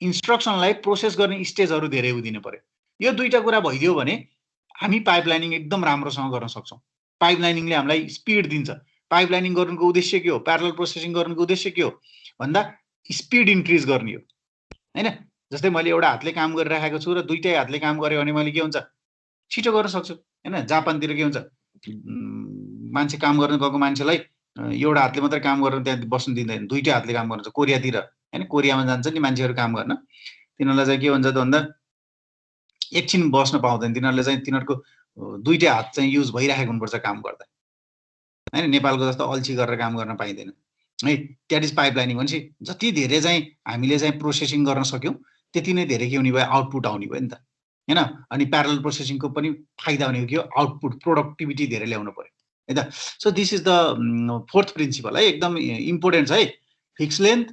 इन्स्ट्रक्सनलाई प्रोसेस गर्ने स्टेजहरू धेरै हुदिनु पर्यो। यो दुईटा कुरा भइदियो भने हामी पाइपलाइनिङ एकदम राम्रोसँग गर्न सक्छौँ। पाइपलाइनिङले हामीलाई स्पिड दिन्छ। पाइपलाइनिङ गर्नुको उद्देश्य के हो, प्यारलल प्रोसेसिङ गर्नुको उद्देश्य के हो भन्दा स्पिड इन्क्रिज गर्ने हो हैन। जस्तै मैले एउटा हातले काम गरिराखेको छु र दुईटै हातले काम गरे भने मैले के हुन्छ छिटो गर्न सक्छु हैन। जापानतिर के हुन्छ मान्छे काम गर्न गएको मान्छेलाई एउटा हातले मात्रै काम गर्न त्यहाँ बस्नु दिँदैन, दुईटै हातले काम गर्छ। कोरियातिर हैन, कोरियामा जान्छ नि मान्छेहरू काम गर्न, तिनीहरूलाई चाहिँ के भन्छ त भन्दा एकछिन बस्न पाउँदैन, तिनीहरूले चाहिँ तिनीहरूको दुईटै हात चाहिँ युज भइराखेको हुनुपर्छ काम गर्दा हैन। नेपालको जस्तो अल्छी गरेर काम गर्न पाइँदैन है। That is pipelining. भनेपछि जति धेरै चाहिँ हामीले चाहिँ प्रोसेसिङ गर्न सक्यौँ त्यति नै धेरै के हुने भयो आउटपुट आउने भयो नि त हैन। अनि प्यारलल प्रोसेसिङको पनि फाइदा भनेको के हो, आउटपुट प्रोडक्टिभिटी धेरै ल्याउनु पर्यो है त। So this is the 4th principle है, एकदम इम्पोर्टेन्ट छ है। Fix length,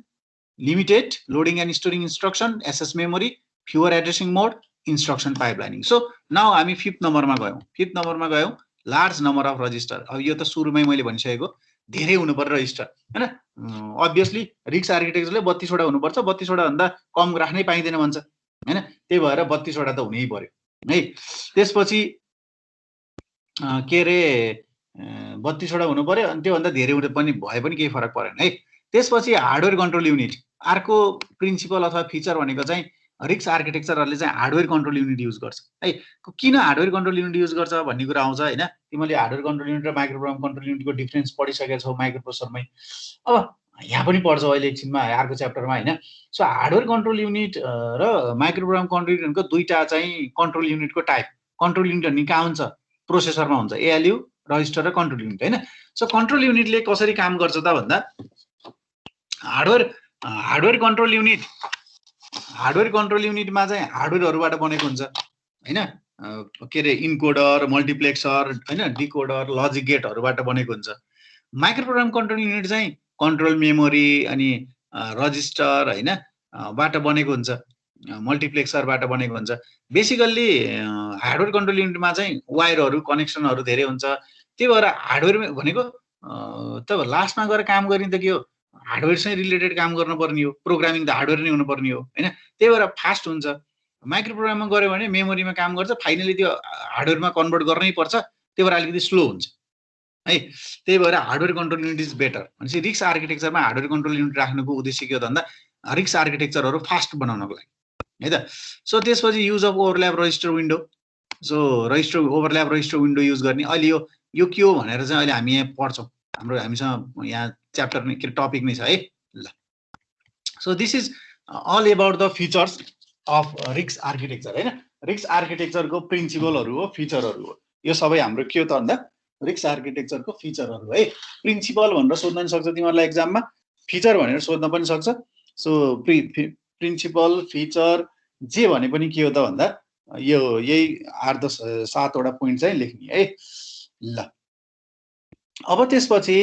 limited loading and storing instruction, SS memory, fewer addressing mode, instruction pipelining. So now हामी 5th नम्बरमा गयौँ। 5th नम्बरमा गयौँ लार्ज नम्बर अफ रजिस्टर। अब यो त सुरुमै मैले भनिसकेको धेरै हुनु पर्यो रजिस्टर हैन। अभियसली रिक्स आर्किटेक्चरले 32 वटा हुनुपर्छ, 32 वटा भन्दा कम राख्नै पाइँदैन भन्छ हैन। त्यही भएर 32 वटा त हुनै पर्यो है। त्यसपछि के रे 32 वटा हुनु पर्यो, अनि त्योभन्दा धेरै हुँदै पनि भए पनि केही फरक परेन है। त्यसपछि हार्डवेयर कन्ट्रोल युनिट, अर्को प्रिन्सिपल अथवा फिचर भनेको चाहिँ रिक्स आर्किटेक्चरहरूले चाहिँ हार्डवेयर कन्ट्रोल युनिट युज गर्छ है। किन हार्डवेयर कन्ट्रोल युनिट युज गर्छ भन्ने कुरा आउँछ हैन। तिमीले हार्डवेयर कन्ट्रोल युनिट र माइक्रो प्रोग्राम कन्ट्रोल युनिटको डिफरेन्स पढिसकेका छौ माइक्रो प्रोसेसरमै, अब यहाँ पनि पढ्छौ अहिले एकछिनमा अर्को च्याप्टरमा हैन। सो हार्डवेयर कन्ट्रोल युनिट र माइक्रो प्रोग्राम कन्ट्रोल युनिटको दुईटा चाहिँ कन्ट्रोल युनिटको टाइप। कन्ट्रोल युनिट भन्ने कहाँ हुन्छ, प्रोसेसरमा हुन्छ, एएलयु, रजिस्टर र कन्ट्रोल युनिट हैन। सो कन्ट्रोल युनिटले कसरी काम गर्छ त भन्दा हार्डवेयर कन्ट्रोल युनिटमा चाहिँ हार्डवेयरहरूबाट बनेको हुन्छ हैन। के रे इन्कोडर, मल्टिप्लेक्सर हैन, डिकोडर, लजिक गेटहरूबाट बनेको हुन्छ। माइक्रो प्रोग्राम कन्ट्रोल युनिट चाहिँ कन्ट्रोल मेमोरी अनि रजिस्टर हैन बाट बनेको हुन्छ मल्टिप्लेक्सरबाट बनेको हुन्छ। बेसिकल्ली हार्डवेयर कन्ट्रोल युनिटमा चाहिँ वायरहरू कनेक्सनहरू धेरै हुन्छ। त्यही भएर हार्डवेयर भनेको त लास्टमा गएर काम गर्ने त के हो, हार्डवेयरसँग रिलेटेड काम गर्नुपर्ने हो, प्रोग्रामिङ त हार्डवेयर नै हुनुपर्ने हो होइन। त्यही भएर फास्ट हुन्छ। माइक्रो प्रोग्राममा गऱ्यो भने मेमोरीमा काम गर्छ, फाइनली त्यो हार्डवेयरमा कन्भर्ट गर्नै पर्छ, त्यही भएर अलिकति स्लो हुन्छ है। त्यही भएर hardware control unit is better. भनेपछि रिक्स आर्किटेक्चरमा हार्डवेयर कन्ट्रोल युनिट राख्नुको उद्देश्य के हो त भन्दा रिक्स आर्किटेक्चरहरू फास्ट बनाउनको लागि है त। सो त्यसपछि use of overlap register window. So register overlap register window use गर्ने। अहिले यो के हो भनेर चाहिँ अहिले हामी यहाँ पढ्छौँ, हामीसँग यहाँ च्याप्टर नै के टपिक नै छ है ल। So this is all about the features of RISC architecture होइन। रिक्स आर्किटेक्चरको प्रिन्सिपलहरू हो, फिचरहरू हो। यो सबै हाम्रो के हो त भन्दा रिक्स आर्किटेक्चरको फिचरहरू है। प्रिन्सिपल भनेर सोध्न पनि सक्छ तिमीहरूलाई एक्जाममा, फिचर भनेर सोध्न पनि सक्छ। सो प्रिन्सिपल फिचर जे भने पनि के हो त भन्दा यो यही 8-10-7 वटा पोइन्ट चाहिँ लेख्ने है ल। अब त्यसपछि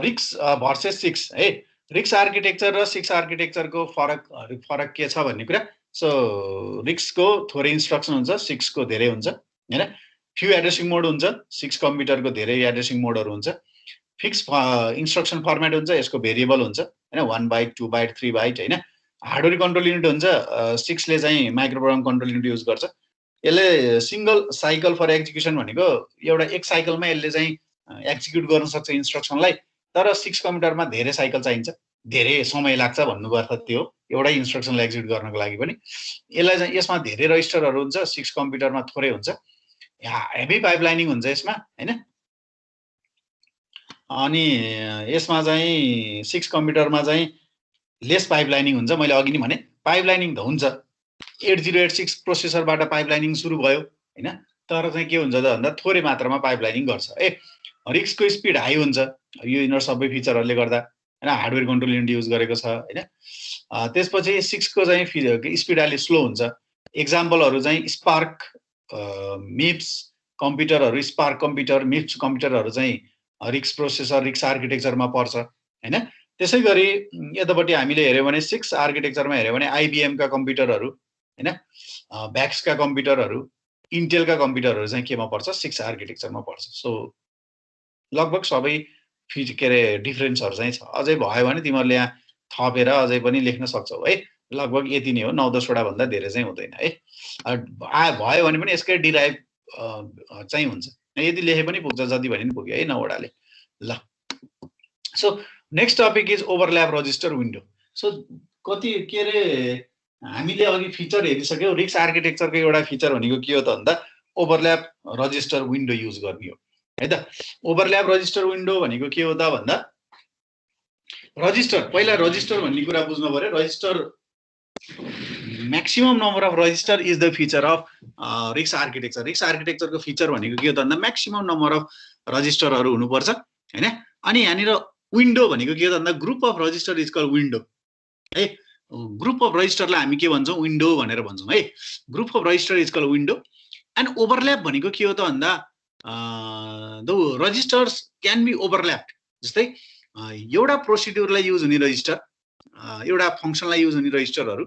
रिक्स भर्सेस सिक्स है। रिक्स आर्किटेक्चर र सिक्स आर्किटेक्चरको फरक के छ भन्ने कुरा। सो रिक्सको थोरै इन्स्ट्रक्सन हुन्छ, सिक्सको धेरै हुन्छ होइन। फ्यु एड्रेसिङ मोड हुन्छ, सिक्स कम्प्युटरको धेरै एड्रेसिङ मोडहरू हुन्छ। फिक्स इन्स्ट्रक्सन फर्मेट हुन्छ, यसको भेरिएबल हुन्छ होइन, 1 बाइट 2 बाइट 3 बाइट होइन। हार्डवेयर कन्ट्रोल युनिट हुन्छ, सिक्सले चाहिँ micro program control unit use गर्छ। यसले सिङ्गल साइकल फर एक्जिक्युसन भनेको एउटा एक साइकलमा यसले चाहिँ एक्जिक्युट गर्न सक्छ इन्स्ट्रक्सनलाई। तर सिक्स कम्प्युटरमा धेरै साइकल चाहिन्छ, धेरै समय लाग्छ भन्नुको अर्थ त्यो हो, एउटै इन्स्ट्रक्सनलाई एक्जिक्युट गर्नको लागि पनि। यसलाई चाहिँ यसमा धेरै रजिस्टरहरू हुन्छ, सिक्स कम्प्युटरमा थोरै हुन्छ। हेभी पाइपलाइनिङ हुन्छ यसमा होइन। अनि यसमा चाहिँ सिक्स कम्प्युटरमा चाहिँ लेस पाइपलाइनिङ हुन्छ। मैले अघि नै भने पाइपलाइनिङ त हुन्छ, 8086 प्रोसेसरबाट पाइपलाइनिङ सुरु भयो होइन। तर चाहिँ के हुन्छ त भन्दा थोरै मात्रामा पाइपलाइनिङ गर्छ है। रिक्सको स्पिड हाई हुन्छ, यो यिनीहरू सबै फिचरहरूले गर्दा होइन। हार्डवेयर कन्ट्रोल युनिट युज गरेको छ होइन। त्यसपछि सिक्सको चाहिँ स्पिड अलि स्लो हुन्छ। एक्जाम्पलहरू चाहिँ स्पार्क, मिप्स कम्प्युटरहरू, स्पार्क कम्प्युटर, मिप्स कम्प्युटरहरू चाहिँ रिक्स प्रोसेसर, रिक्स आर्किटेक्चरमा पर्छ होइन। त्यसै गरी यतापट्टि हामीले हेऱ्यौँ भने सिक्स आर्किटेक्चरमा हेऱ्यौँ भने आइबिएमका कम्प्युटरहरू होइन, भ्याक्सका कम्प्युटरहरू, इन्टेलका कम्प्युटरहरू चाहिँ केमा पर्छ, सिक्स आर्किटेक्चरमा पर्छ। सो लगभग सबै के अरे डिफ्रेन्सहरू चाहिँ छ। अझै भयो भने तिमीहरूले यहाँ थपेर अझै पनि लेख्न सक्छौ है। लगभग यति नै हो, 9-10 वटा भन्दा धेरै चाहिँ हुँदैन है। भयो भने पनि यसकै डिराइभ चाहिँ हुन्छ, यदि लेखे पनि पुग्छ, जति भने पनि पुग्यो है 9 वटाले ल। So next topic is overlap register window. So कति के अरे हामीले अघि फिचर हेरिसक्यौँ। रिक्स आर्किटेक्चरको एउटा फिचर भनेको के हो त भन्दा ओभरल्याप रजिस्टर विन्डो युज गर्ने हो है त। ओभरल्याप रजिस्टर विन्डो भनेको के हो त भन्दा रजिस्टर, पहिला रजिस्टर भन्ने कुरा बुझ्नु पर्यो। Register maximum number of register is the feature of RISC architecture. रिक्स आर्किटेक्चरको फिचर भनेको के हो त भन्दा म्याक्सिमम नम्बर अफ रजिस्टरहरू हुनुपर्छ होइन। अनि यहाँनिर विन्डो भनेको के हो त भन्दा group of register is called window है। ग्रुप अफ रजिस्टरलाई हामी के भन्छौँ, विन्डो भनेर भन्छौँ है। Group of register is called window. And overlap भनेको के हो त भन्दा the registers can be overlapped. जस्तै एउटा प्रोसिड्युरलाई युज हुने रजिस्टर, एउटा फङ्सनलाई युज हुने रजिस्टरहरू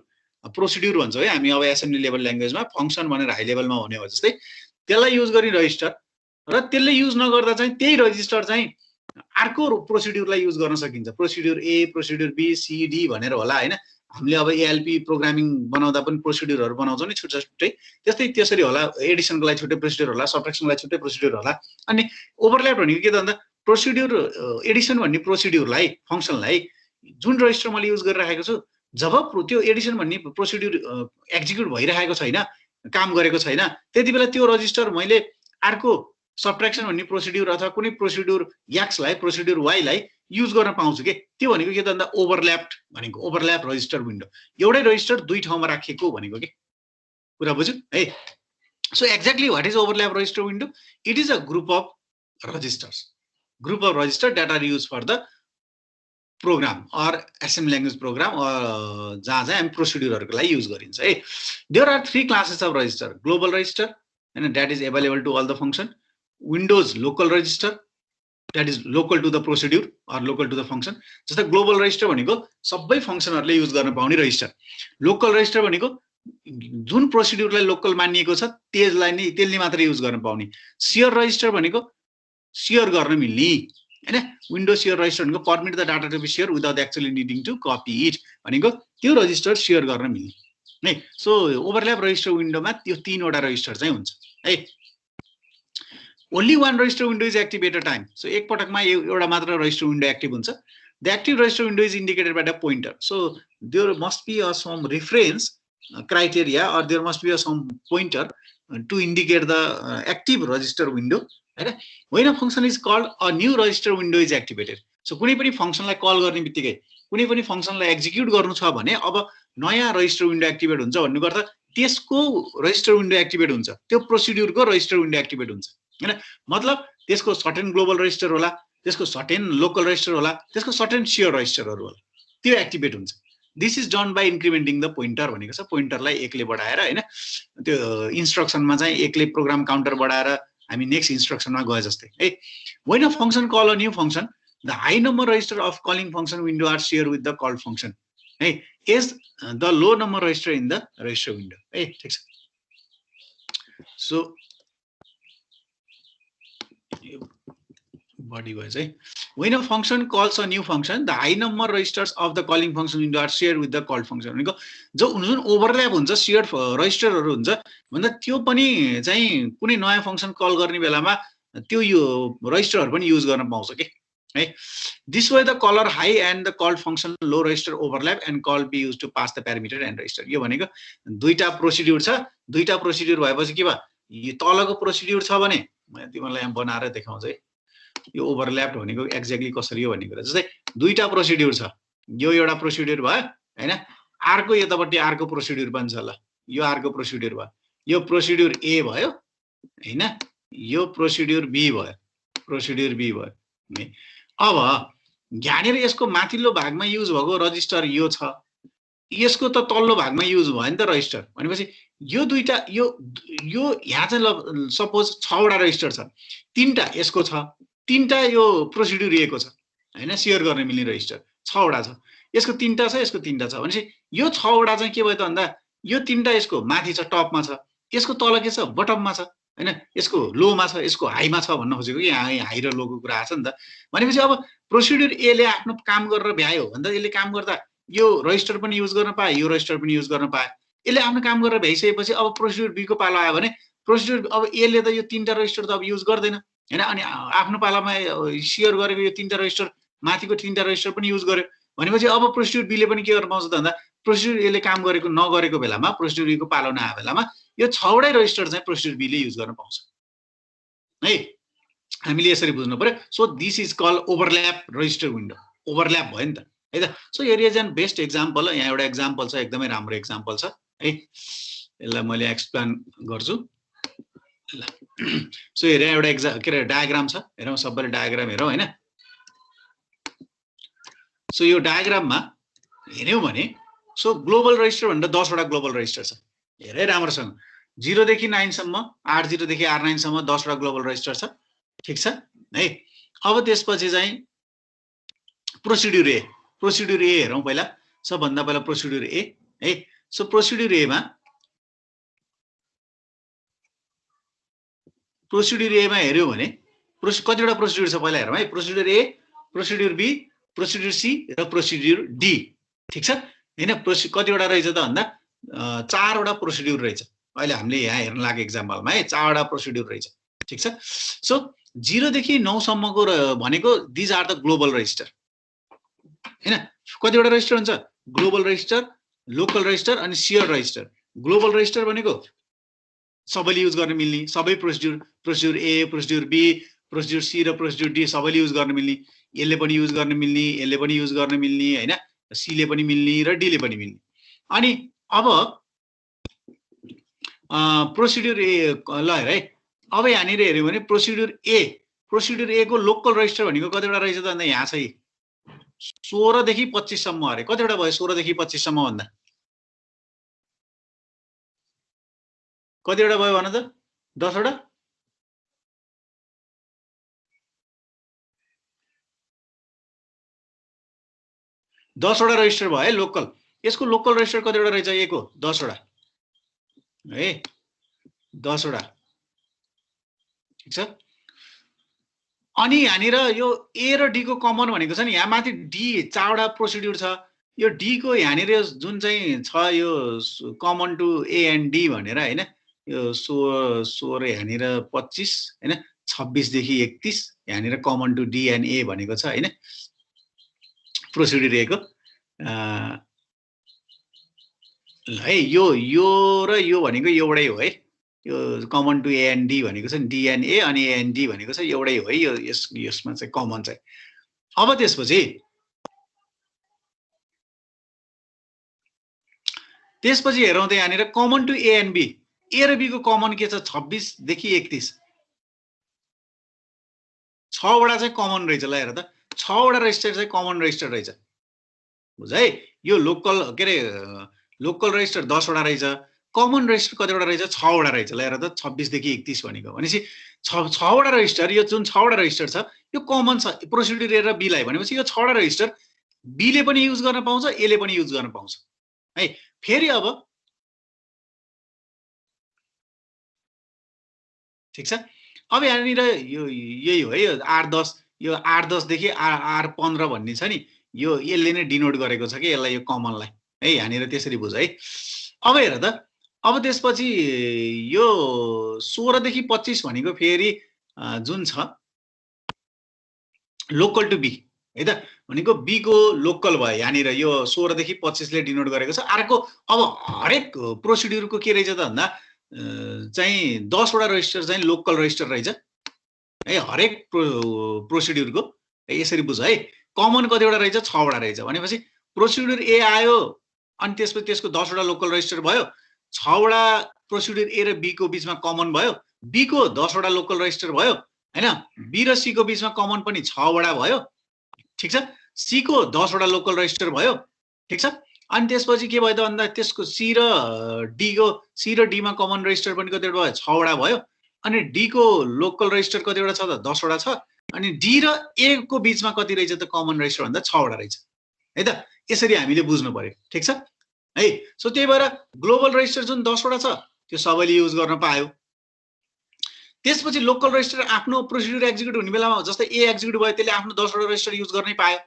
प्रोसिड्युर भन्छौँ है हामी अब एसेम्ब्ली लेभल ल्याङ्ग्वेजमा। फङ्सन भनेर हाई लेभलमा हुने हो जस्तै त्यसलाई युज गर्ने रजिस्टर र त्यसले युज नगर्दा चाहिँ त्यही रजिस्टर चाहिँ अर्को प्रोसिड्युरलाई युज गर्न सकिन्छ। Procedure A, procedure B, C, D भनेर होला होइन। हामीले अब एएलपी प्रोग्रामिङ बनाउँदा पनि प्रोसिड्युरहरू बनाउँछौँ नि छुट्टै छुट्टै, त्यस्तै त्यसरी होला। एडिसनको लागि छुट्टै प्रोसिड्युर होला, सब्ट्र्याक्सनको लागि छुट्टै प्रोसिड्युर होला। अनि ओभरल्याप भनेको के त भन्दा प्रोसिड्युर एडिसन भन्ने प्रोसिड्युरलाई, फङ्सनलाई जुन रजिस्टर मैले युज गरिराखेको छु, जब त्यो एडिसन भन्ने प्रोसिड्युर एक्जिक्युट भइरहेको छैन, काम गरेको छैन, त्यति बेला त्यो रजिस्टर मैले अर्को सब्ट्र्याक्सन भन्ने प्रोसिड्युर अथवा कुनै प्रोसिड्युर एक्सलाई, प्रोसिड्युर वाईलाई युज गर्न पाउँछु के। त्यो भनेको के त भन्दा ओभरल्याप्ड भनेको, ओभरल्याप रजिस्टर विन्डो। एउटै रजिस्टर दुई ठाउँमा राखिएको भनेको के, कुरा बुझ्यो है। So exactly what is overlap register window? It is a group of registers, group of register that are use for the program or assembly language program जहाँ चाहिँ हामी प्रोसिड्युरहरूको लागि युज गरिन्छ है। There are 3 classes of register. Global register होइन, that is available to all the function. Windows local register that is local to the procedure or local to the function. जस्तै ग्लोबल रजिस्टर भनेको सबै फङ्सनहरूले युज गर्न पाउने रजिस्टर। लोकल रजिस्टर भनेको जुन प्रोसिड्युरलाई लोकल मानिएको छ त्यसले मात्र युज गर्न पाउने। सेयर रजिस्टर भनेको सेयर गर्न मिल्ने हैन। विन्डो सेयर रजिस्टर भनेको permit the data to be share without actually needing to copy it भनेको त्यो रजिस्टर सेयर गर्न मिल्ने है। सो ओभरल्याप रजिस्टर विन्डोमा त्यो तीनवटा रजिस्टर चाहिँ हुन्छ है। Only one register window is active at a time. So एक पटकमा एउटा मात्र रजिस्टर विन्डो एक्टिभ हुन्छ। The active register window is indicated by the pointer. So there must be a some reference criteria or there must be some pointer to indicate the active register window हैन। when a function is called a new register window is activated। so कुनै पनि फंक्सनलाई कल गर्ने बित्तिकै कुनै पनि फंक्सनलाई एक्जिक्युट गर्नु छ भने अब नयाँ रजिस्टर विन्डो एक्टिभेट हुन्छ भन्नुको अर्थ त्यसको रजिस्टर विन्डो एक्टिभेट हुन्छ, त्यो प्रोसिड्युरको रजिस्टर विन्डो एक्टिभेट हुन्छ हैन। मतलब त्यसको सर्टेन ग्लोबल रजिस्टर होला, त्यसको सर्टेन लोकल रजिस्टर होला, त्यसको सर्टेन सेयर रजिस्टरहरु होला, त्यो एक्टिभेट हुन्छ। This is done by incrementing the pointer भनेको छ। पोइन्टरलाई एकले बढाएर हैन, त्यो इन्स्ट्रक्सनमा चाहिँ एकले प्रोग्राम काउन्टर बढाएर हामी नेक्स्ट इन्स्ट्रक्सनमा गए जस्तै है। When a function call a new function the high number register of calling function window are share with the called function है as the low number register in the register window है। ठीक छ। सो body wise है। when a function calls a new function the high number registers of the calling function window are shared with the called function भनेको जो जुन ओभरल्याप हुन्छ शेयर्ड रजिस्टरहरु हुन्छ भन्दा त्यो पनि चाहिँ कुनै नयाँ फंक्सन कल गर्ने बेलामा त्यो यो रजिस्टरहरु पनि युज गर्न पाउँछ के है। this way the caller high and the called function low register overlap and call be used to pass the parameter and register। यो भनेको दुईटा प्रोसिड्युर छ, दुईटा प्रोसिड्युर भएपछि के भयो, यो तलको प्रोसिड्युर छ भने म तिमीलाई यहाँ बनाएर देखाउँछु है। यो ओभरल्याप भनेको एक्ज्याक्टली कसरी हो भन्ने कुरा। जस्तै दुईटा प्रोसिड्युर छ, यो एउटा प्रोसिड्युर भयो हैन, अर्को यतापट्टि अर्को प्रोसिड्युर पनि छ। ल यो अर्को प्रोसिड्युर भयो, यो प्रोसिड्युर ए भयो हैन, यो प्रोसिड्युर बी भयो, प्रोसिड्युर बी भयो। अब यहाँनिर यसको माथिल्लो भागमा युज भएको रजिस्टर यो छ, यसको त तल्लो भागमा युज भयो नि त रजिस्टर भनेपछि यो दुईटा यो यहाँ चाहिँ सपोज 6 वटा रजिस्टर छ, 3टा यसको छ, 3टा यो प्रोसिड्युर ए को छ हैन, शेयर गर्न मिल्ने रजिस्टर 6 वटा छ, यसको 3टा छ, यसको 3टा छ भनेपछि यो 6 वटा चाहिँ के भयो त भन्दा यो 3टा यसको माथि छ, टपमा छ, यसको तल के छ, बटममा छ हैन, यसको लोमा छ, यसको हाईमा छ भन्न खोजेको कि यहाँ हाई र लोको कुरा आछ नि त। भनेपछि अब प्रोसिड्युर ए ले आफ्नो काम गरेर भ्यायो भन्दा यसले काम गर्दा यो रजिस्टर पनि युज गर्न पाए, यो रजिस्टर पनि युज गर्न पाए। यसले आफ्नो काम गरेर भ्याइसकेपछि अब प्रोसिड्युर बी को पालो आयो भने प्रोसिड्युर अब ए ले त यो 3टा रजिस्टर त अब युज गर्दैन हैन, अनि आफ्नो पालामा शेयर गरेको यो 3टा रजिस्टर माथिको 3टा रजिस्टर पनि युज गर्यो भनेपछि अब प्रोसिड्युर बी ले पनि के गर्न पाउँछ त भन्दा प्रोसिड्युर ए ले काम गरेको नगरेको बेलामा प्रोसिड्युर बी को पालो नआएको बेलामा यो 6 वटै रजिस्टर चाहिँ प्रोसिड्युर बी ले युज गर्न पाउँछ है। हामीले यसरी बुझ्नु पर्यो। So this is called overlap register window. Overlap भयो नि त है त। So here is an best example. यहाँ एउटा एक्जाम्पल छ, एकदमै राम्रो एक्जाम्पल छ है, यसलाई मैले एक्सप्लेन गर्छु ल। सो हेर एउटा के अरे डायग्राम छ, हेरौँ सबैले डायग्राम हेरौँ हैन। सो यो डायग्राममा हेर्यौं भने सो ग्लोबल रजिस्टर भन्दा 10 वटा ग्लोबल रजिस्टर छ। हेरै राम्रोसँग 0 देखि 9 सम्म, R0 देखि R9 सम्म 10 वटा ग्लोबल रजिस्टर छ। ठीक छ है। अब त्यसपछि चाहिँ प्रोसिड्युर ए, प्रोसिड्युर ए हेरौं पहिला। सबभन्दा पहिला प्रोसिड्युर ए है। सो प्रोसिड्युर ए मा हेर्यौं भने कतिवटा प्रोसिड्युर छ पहिला हेरौँ है। Procedure A, procedure B, procedure C र प्रोसिड्युर डी। ठीक छ हैन। कतिवटा रहेछ त भन्दा 4 वटा प्रोसिड्युर रहेछ। अहिले हामीले यहाँ हेर्न लागेको एक्जाम्पलमा है 4 वटा प्रोसिड्युर रहेछ। ठीक छ। सो 0 देखि 9 सम्मको भनेको these are the global register हैन। कतिवटा रजिस्टर हुन्छ, ग्लोबल रजिस्टर, लोकल रजिस्टर अनि शेयर रजिस्टर। ग्लोबल रजिस्टर भनेको सबैले युज गर्न मिल्ने, सबै procedure A, procedure B, procedure C र प्रोसिड्युर डी सबैले युज गर्न मिल्ने, यसले पनि युज गर्न मिल्ने, यसले पनि युज गर्न मिल्ने हैन, सी ले पनि मिल्ने र डी ले पनि मिल्ने। अनि अब प्रोसिड्युर ए ल हेर है। अब यहाँनिर हेर्यौं भने प्रोसिड्युर ए को लोकल रजिस्टर भनेको कतिवटा रहेछ त भन्दा यहाँ चाहिँ 16 देखि 25 सम्म अरे। कतिवटा भयो 16 देखि 25 सम्म भन्दा कतिवटा भयो भन त? 10 वटा 10 वटा रजिस्टर भयो है लोकल। यसको लोकल रजिस्टर कतिवटा रहेछ? A को 10 वटा है, 10 वटा। ठीक छ। अनि यहाँनिर यो A र D को कमन भनेको छ नि, यहाँ माथि D 4 वटा प्रोसिड्युर छ। यो D को यहाँनिर जुन चाहिँ छ यो common to A and D भनेर हैन, यो 16 यहाँनिर 25 हैन, 26 देखि 31 यहाँनिर common to D and A भनेको छ हैन, प्रोसिड्युर A को। ल है, यो र यो भनेको एउटै हो है, यो common to A and D भनेको छ नि, D एन्ड A अनि A एन्ड D भनेको छ एउटै हो है, यो यसमा चाहिँ कमन चाहिँ। अब त्यसपछि हेरौँ त यहाँनिर common to A and B, A र B को कमन के छ? 26 देखि 31, 6 वटा चाहिँ कमन रहेछ। ल हेर त, 6 वटा रजिस्टर चाहिँ कमन रजिस्टर रहेछ, बुझ है। यो लोकल के अरे लोकल रजिस्टर 10 वटा रहेछ, कमन रजिस्टर कतिवटा रहेछ? 6 वटा रहेछ। ल हेर त, 26 देखि 31 भनेको भनेपछि 6 वटा रजिस्टर, यो जुन 6 वटा रजिस्टर छ यो कमन छ प्रोसिड्युर A र B लाई, भनेपछि यो 6 वटा रजिस्टर B ले पनि युज गर्न पाउँछ, A ले पनि युज गर्न पाउँछ है। फेरि अब ठीक छ। अब यहाँनिर यो यही हो है, यो 8-10, यो 8-10 देखि 8-15 भन्ने छ नि, यो यसले नै डिनोट गरेको छ कि यसलाई, यो कमनलाई है, यहाँनिर त्यसरी बुझ है। अब हेर त, अब त्यसपछि यो 16 देखि 25 भनेको फेरि जुन छ लोकल टु B है त, भनेको B को लोकल भयो यहाँनिर, यो 16 देखि 25 ले डिनोट गरेको छ। अर्को अब हरेक प्रोसिड्युरको के रहेछ त भन्दा चाहिँ 10 वटा रजिस्टर चाहिँ लोकल रजिस्टर रहेछ है, हरेक प्रोसिड्युरको यसरी बुझ है। कमन कतिवटा रहेछ? 6 वटा रहेछ, भनेपछि प्रोसिड्युर A आयो अनि त्यसपछि त्यसको 10 वटा लोकल रजिस्टर भयो, 6 वटा प्रोसिड्युर A र B को बीचमा कमन भयो, B को 10 वटा लोकल रजिस्टर भयो हैन, B र C को बीचमा कमन पनि 6 वटा भयो। ठीक छ। C को 10 वटा लोकल रजिस्टर भयो। ठीक छ। अनि त्यसपछि के भयो त भन्दा त्यसको C र D मा कमन रजिस्टर पनि कतिवटा भयो? 6 वटा भयो। अनि D को लोकल रजिस्टर कतिवटा छ त? 10 वटा छ। अनि D र A को बीचमा कति रहेछ त कमन रजिस्टर भन्दा? 6 वटा रहेछ है त। यसरी हामीले बुझ्नु पर्यो। ठीक छ है। सो त्यही भएर ग्लोबल रजिस्टर जुन 10 वटा छ त्यो सबैले युज गर्न पायो। त्यसपछि लोकल रजिस्टर आफ्नो प्रोसिड्युर एक्जिक्युट हुने बेलामा जस्तै A एक्जिक्युट भयो त्यसले आफ्नो 10 वटा रजिस्टर युज गर्नै पायो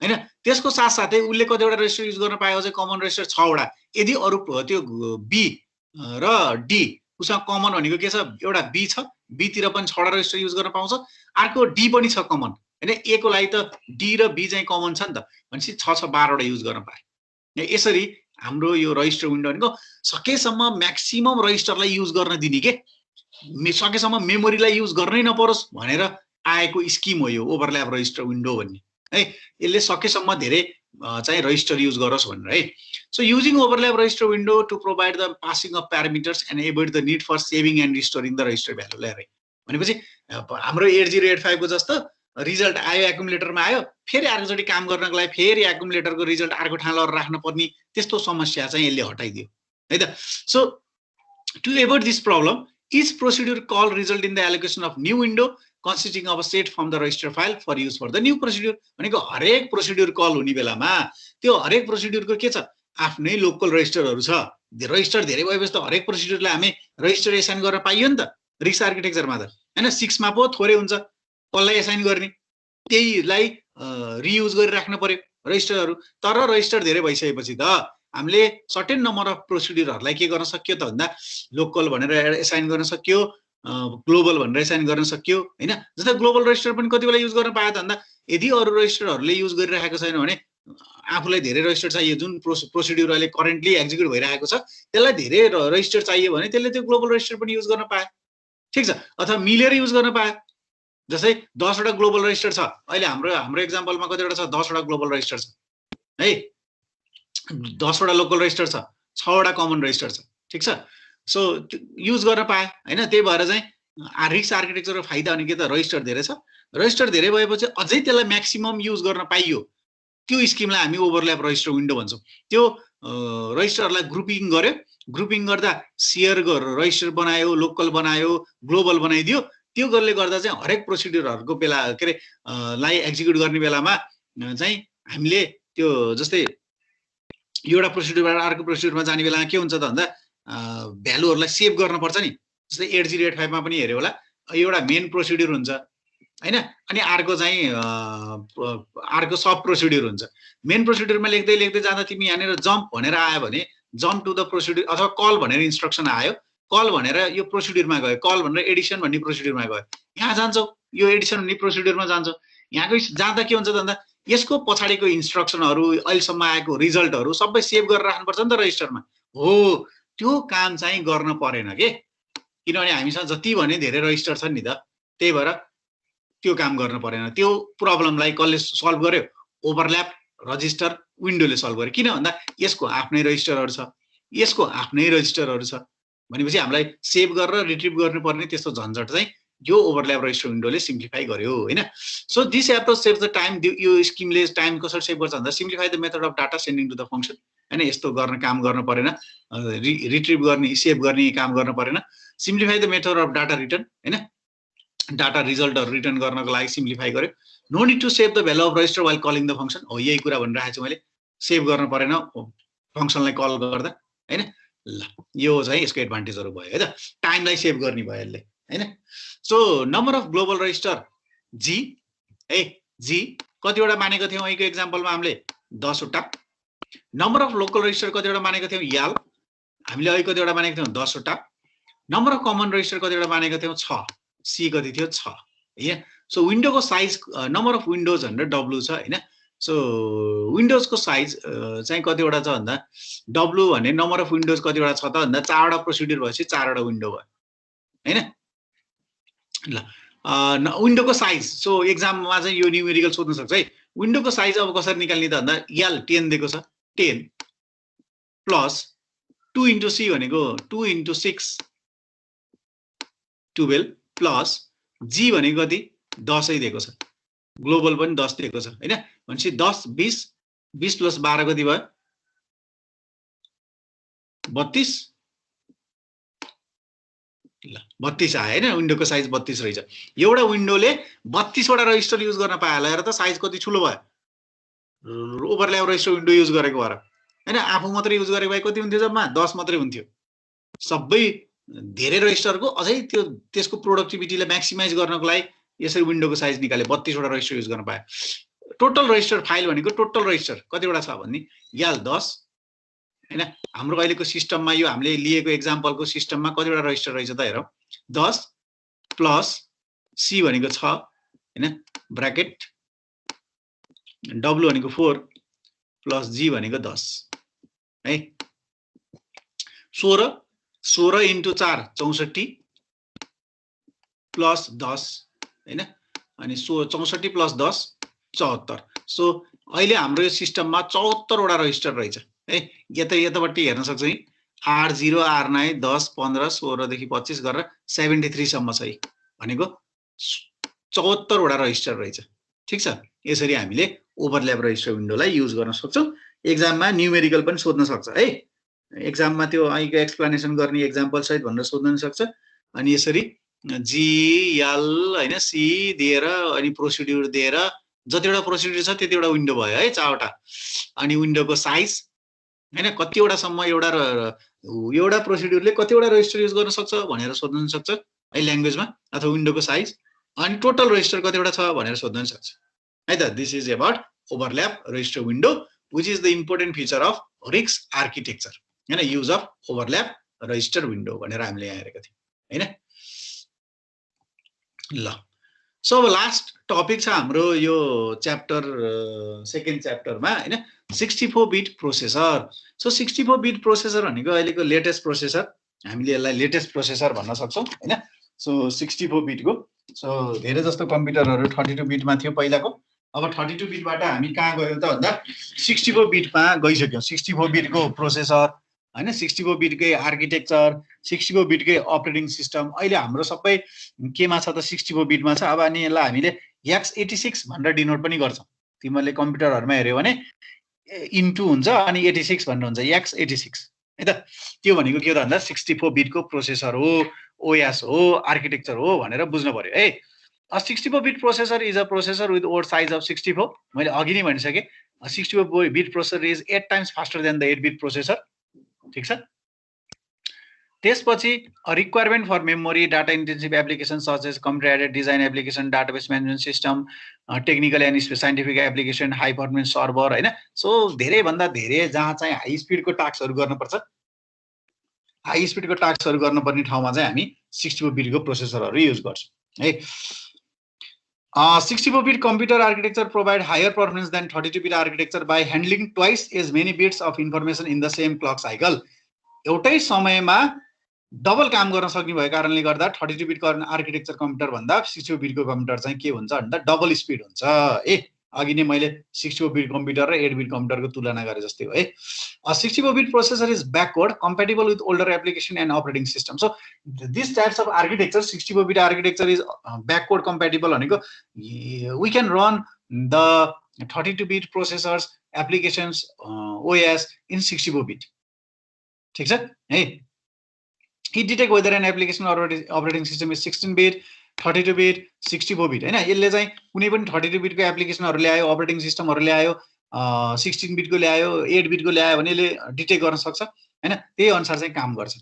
हैन। त्यसको साथसाथै उसले कतिवटा रजिस्टर युज गर्न पायो चाहिँ कमन रजिस्टर 6 वटा। यदि अरु त्यो B र D उसँग कमन भनेको के छ? एउटा B छ, B तिर पनि 6 वटा रजिस्टर युज गर्न पाउँछ, अर्को D पनि छ कमन हैन। A को लागि त D र B चाहिँ कमन छ नि त, भनेपछि 6 12 वटा युज गर्न पाए। यसरी हाम्रो यो रजिस्टर विन्डो भनेको सकेसम्म म्याक्सिमम रजिस्टरलाई युज गर्न दिने के, सकेसम्म मेमोरीलाई युज गर्नै नपरोस् भनेर आएको स्किम हो यो ओभरल्याप रजिस्टर विन्डो भन्ने है। यसले सकेसम्म धेरै चाहिँ रजिस्टर युज गरोस् भनेर है। So using overlap register window to provide the passing of parameters and avoid the need for saving and restoring the register value ल्याएर, भनेपछि हाम्रो 8085 को जस्तो रिजल्ट आयो एकुमुलेटरमा आयो, फेरि अर्कोचोटि काम गर्नको लागि फेरि एकुमुलेटरको रिजल्ट अर्को ठाउँ लगेर राख्न पर्ने त्यस्तो समस्या चाहिँ यसले हटाइदियो है त। So to avoid this problem each procedure call result in the allocation of new window consisting of a set from the register file for use for the new procedure। भनेको हरेक प्रोसिड्युर कल हुने बेलामा त्यो हरेक प्रोसिड्युरको के छ? आफ्नै लोकल रजिस्टरहरू छ। रजिस्टर धेरै भएपछि त हरेक प्रोसिड्युरलाई हामी रजिस्टर एसाइन गर्न पाइयो नि त रिक्स आर्किटेक्चरमा त हैन। 6 मा पो थोरै हुन्छ कसलाई एसाइन गर्ने, त्यहीलाई रियुज गरिराख्नु पर्यो रजिस्टरहरू। तर रजिस्टर धेरै भइसकेपछि त हामीले सर्टेन नम्बर अफ प्रोसिड्युरहरूलाई के गर्न सक्यो त भन्दा लोकल भनेर एसाइन गर्न सक्यो, ग्लोबल भनेर एसाइन गर्न सक्यो हैन। जस्तै ग्लोबल रजिस्टर पनि कति बेला युज गर्न पायो त भन्दा यदि अरू रजिस्टरहरूले युज गरिरहेको छैन भने आफूलाई धेरै रजिस्टर चाहियो, जुन प्रोसिड्युर अहिले करेन्टली एक्जिक्युट भइरहेको छ त्यसलाई धेरै रजिस्टर चाहियो भने त्यसले त्यो ग्लोबल रजिस्टर पनि युज गर्न पाए। ठीक छ। अथवा मिलेर युज गर्न पाए। जस्तै 10 वटा ग्लोबल रजिस्टर छ, अहिले हाम्रो एक्जाम्पलमा कतिवटा छ? 10 वटा ग्लोबल रजिस्टर छ है, 10 वटा लोकल रजिस्टर छ, 6 वटा कमन रजिस्टर छ। ठीक छ। सो युज गर्न पाए हैन। त्यही भएर चाहिँ रिक्स आर्किटेक्चरको फाइदा भने के त? रजिस्टर धेरै छ, रजिस्टर धेरै भएपछि अझै त्यसलाई म्याक्सिमम युज गर्न पाइयो, त्यो स्किमलाई हामी ओभरल्याप रजिस्टर विन्डो भन्छौँ। त्यो रजिस्टरलाई ग्रुपिङ गर्यो, ग्रुपिङ गर्दा सेयर गरेर रजिस्टर बनायो, लोकल बनायो, ग्लोबल बनाइदियो। त्यो गर्ले गर्दा चाहिँ हरेक प्रोसिड्युरहरूको बेला के अरे लाई एक्जिक्युट गर्ने बेलामा चाहिँ हामीले त्यो जस्तै एउटा प्रोसिड्युरबाट अर्को प्रोसिड्युरमा जाने बेलामा के हुन्छ त भन्दा भ्यालुहरूलाई सेभ गर्नुपर्छ नि। जस्तै 8085 मा पनि हेऱ्यो होला, एउटा मेन प्रोसिड्युर हुन्छ हैन, अनि अर्को चाहिँ अर्को सब प्रोसिड्युर हुन्छ। मेन प्रोसिड्युरमा लेख्दै लेख्दै जाँदा तिमी यहाँनिर जम्प भनेर आयो भने जम्प टु द प्रोसिड्युर अथवा कल भनेर इन्स्ट्रक्सन आयो, कल भनेर यो प्रोसिड्युरमा गयो, कल भनेर एडिसन भन्ने प्रोसिड्युरमा गयो, यहाँ जान्छौ यो एडिसन भन्ने प्रोसिड्युरमा जान्छौ। यहाँको जाँदा के हुन्छ त भन्दा यसको पछाडिको इन्स्ट्रक्सनहरू अहिलेसम्म आएको रिजल्टहरू सबै सेभ गरेर राख्नुपर्छ नि त रजिस्टरमा। हो त्यो काम चाहिँ गर्न परेन के, किनभने हामीसँग जति भने धेरै रजिस्टर छन् नि त, त्यही भएर त्यो काम गर्न परेन। त्यो प्रब्लमलाई कसले सल्भ गर्यो? ओभरल्याप रजिस्टर विन्डोले सल्भ गर्यो। किन भन्दा यसको आफ्नै रजिस्टरहरू छ, यसको आफ्नै रजिस्टरहरू छ भनेपछि हामीलाई सेभ गरेर रिट्रिभ गर्नुपर्ने त्यस्तो झन्झट चाहिँ यो ओभरल्याप रजिस्टर विन्डोले सिम्प्लिफाई गर्यो हैन। So this approach save the time. यो स्किमले टाइम कसरी सेभ गर्छ भन्दा simplify the method of data sending to the function हैन। यस्तो काम गर्न परेन, रिट्रिभ गर्ने सेभ गर्ने काम गर्न परेन। Simplify the method of data return हैन, डाटा रिजल्टहरु रिटर्न गर्नको लागि सिम्प्लिफाई गर्यो। No need to save the value of register while calling the function. हो यही कुरा भनिरहेको छु मैले, सेभ गर्न परेन फंक्सनलाई कल गर्दा हैन। ल यो चाहिँ यसको एडभान्टेजहरु भयो है त, टाइमलाई सेभ गर्ने भयो यसले हैन। So number of global register G है, जी कतिवटा मानेको थियौ अहिलेको एक्जाम्पलमा हामीले 10 वटा। नम्बर अफ लोकल रजिस्टर कतिवटा मानेको थियौ याल, हामीले अहिले कतिवटा मानेको थियौ 10 वटा। नम्बर अफ कमन रजिस्टर कतिवटा मानेको थियौ 6, सी कति थियो 6 हैन। सो विन्डोको साइज नम्बर अफ विन्डोज भनेर डब्लु छ हैन। सो विन्डोजको साइज चाहिँ कतिवटा छ भन्दा डब्लु भने नम्बर अफ विन्डोज कतिवटा छ त भन्दा 4 वटा प्रोसिड्युर भएपछि 4 वटा विन्डो भयो हैन। ल विन्डोको साइज, सो एक्जाममा चाहिँ यो न्युमेरिकल सोध्न सक्छ है। विन्डोको साइज अब कसरी निकाल्ने त भन्दा यल 10 दिएको छ, 10 प्लस 2 इन्टु सी भनेको 2 इन्टु 6 12 प्लस जी भनेको कति 10 नै दिएको छ, ग्लोबल पनि 10 दिएको छ हैन। भनेपछि 10 20 20 प्लस 12 कति भयो 32। ल 32 आयो हैन। विन्डोको साइज 32 रहेछ। एउटा विन्डोले 32 वटा रजिस्टर युज गर्न पाएला हेर त, साइज कति ठुलो भयो। ओभरल्याप रजिस्टर विन्डो युज गरेको भएर हैन, आफू मात्रै युज गरेको भए कति हुन्थ्यो जम्मा 10 मात्रै हुन्थ्यो। सबै धेरै रजिस्टरको अझै त्यो त्यसको प्रोडक्टिभिटीलाई म्याक्सिमाइज गर्नको लागि यसरी विन्डोको साइज निकाले 32 वटा रजिस्टर युज गर्न पाए। टोटल रजिस्टर फाइल भनेको टोटल रजिस्टर कतिवटा छ भन्ने याल 10 हैन। हाम्रो अहिलेको सिस्टममा यो हामीले लिएको एक्जाम्पलको सिस्टममा कतिवटा रजिस्टर रहेछ त हेरौँ। 10 प्लस सी भनेको 6 हैन, ब्र्याकेट डब्लु भनेको 4 प्लस जी भनेको 10 है। 16 इन्टु 4 64 प्लस 10 हैन, अनि 64 प्लस 10 74। सो अहिले हाम्रो यो सिस्टममा 74 वटा रजिस्टर रहेछ है। यतापट्टि हेर्न सक्छौ नि 8 0 8 9 10 15 16 देखि 25 गरेर 73 सम्म छ भनेको 74 वटा रजिस्टर रहेछ। ठीक छ, यसरी हामीले ओभरल्याप रजिस्टर विन्डोलाई युज गर्न सक्छौं। एक्जाममा न्युमेरिकल पनि सोध्न सक्छ है। एक्जाममा त्यो अहिलेको एक्सप्लेनेसन गर्ने एक्जाम्पल सहित भनेर सोध्न सक्छ। अनि यसरी जी एल हैन सी दिएर अनि प्रोसिड्युर दिएर जतिवटा प्रोसिड्युर छ त्यतिवटा विन्डो भयो है 4 वटा। अनि विन्डोको साइज हैन कतिवटासम्म एउटा प्रोसिड्युरले कतिवटा रजिस्टर युज गर्न सक्छ भनेर सोध्न सक्छ है ल्याङ्ग्वेजमा, अथवा विन्डोको साइज अनि टोटल रजिस्टर कतिवटा छ भनेर सोध्न सक्छ है त। This is about overlap register window which is the important feature of RISC architecture हैन, use of overlap register window भनेर हामीले यहाँ हेरेका थियौं हैन। ल सो अब लास्ट टपिक छ हाम्रो यो च्याप्टर सेकेन्ड च्याप्टरमा हैन, 64 bit processor. So 64 bit processor भनेको अहिलेको लेटेस्ट प्रोसेसर, हामीले यसलाई लेटेस्ट प्रोसेसर भन्न सक्छौं हैन। सो 64 बिटको, सो धेरै जस्तो कम्प्युटरहरु 32 बिटमा थियो पहिलाको, अब 32 बिटबाट हामी कहाँ गयौं त भन्दा 64 बिटमा गइसक्यौं। 64 बिटको प्रोसेसर हैन, 64 बिटकै आर्किटेक्चर, 64 बिटकै अपरेटिङ सिस्टम अहिले हाम्रो सबै केमा छ त 64 बिटमा छ। अब अनि यसलाई हामीले x86 भनेर डिनोट पनि गर्छौं। तिमीले कम्प्युटरहरुमा हेर्यौ भने इन्टु हुन्छ अनि 86 भन्ने हुन्छ x86 है त। त्यो भनेको के हो त भन्दा 64 बिटको प्रोसेसर हो, ओएस हो, आर्किटेक्चर हो भनेर बुझ्नु पर्यो है। A 64 bit processor is a processor with word size of 64। मैले अघि नै भनिसके 64 bit processor is 8 times faster than the 8 bit processor. ठीक छ. त्यसपछि requirement for memory, data intensive applications such as computer aided design application, database management system, technical and scientific application, high performance server हैन. सो धेरै भन्दा धेरै जहाँ चाहिँ हाई स्पिड को टास्कहरु गर्न पर्छ, हाई स्पिड को टास्कहरु गर्न पर्ने ठाउँमा चाहिँ हामी 64 बिट को प्रोसेसरहरु युज गर्छौं है. 64 bit computer architecture provide higher performance than 32 bit architecture by handling twice as many bits of information in the same clock cycle. एउटै समयमा डबल काम गर्न सक्ने भएको कारणले गर्दा 32 बिट आर्किटेक्चर कम्प्युटर भन्दा 64 बिट को कम्प्युटर चाहिँ के हुन्छ भन्दा डबल स्पिड हुन्छ. अघि नै मैले 64 बिट कम्प्युटर र 8 बिट कम्प्युटरको तुलना गरे जस्तै हो है. 64 bit processor is backward compatible with older application and operating system. So these types of architecture, 64 bit architecture is backward compatible भनेको we can run the 32 bit processors applications OS in 64 bit. ठीक छ है. It detect whether an application or operating system is 16 bit, 32 bit, 64 bit हैन. यसले चाहिँ कुनै पनि 32 बिट को एप्लिकेसनहरु ल्यायो, अपरेटिङ सिस्टमहरु ल्यायो, 16 बिट को ल्यायो, 8 बिट को ल्यायो भने यसले डिटेक्ट गर्न सक्छ हैन. त्यही अनुसार चाहिँ काम गर्छ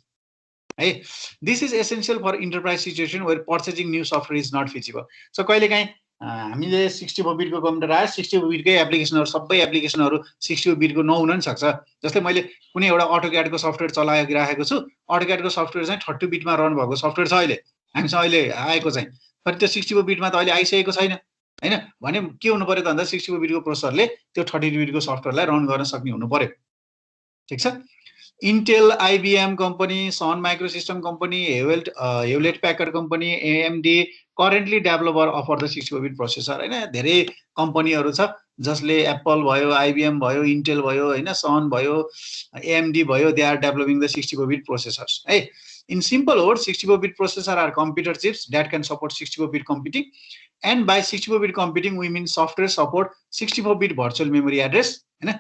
है. This is essential for enterprise situation where purchasing new software is not feasible. So कहिलेकाहीँ हामीले 64 बिट को कम्प्युटर आयो, 64 बिट कै एप्लिकेसनहरु सबै एप्लिकेसनहरु 64 बिट को नहुन नि सक्छ. जस्तै मैले कुनै एउटा AutoCAD को सफ्टवेयर चलाइराखेको छु, AutoCAD को सफ्टवेयर चाहिँ 32 बिट मा रन भएको सफ्टवेयर छ अहिले हामीसँग अहिले आएको चाहिँ, तर त्यो 64 बिट मा त अहिले आइसकेको छैन हैन. भने के हुनु पर्यो त भन्दा 64 बिट को प्रोसेसरले त्यो 32 बिट को सफ्टवेयरलाई रन गर्न सक्ने हुनु पर्यो. ठीक छ. Intel, IBM company, Sun Microsystem company, Hewlett Packard company, AMD currently developer offer the 64 bit processor हैन. धेरै कम्पनीहरु छ जसले Apple भयो, IBM भयो, Intel भयो हैन, Sun भयो, AMD भयो, they are developing the 64 bit processors. Hey, in simple words, 64 bit processor are computer chips that can support 64 bit computing, and by 64 bit computing we mean software support 64 bit virtual memory address हैन.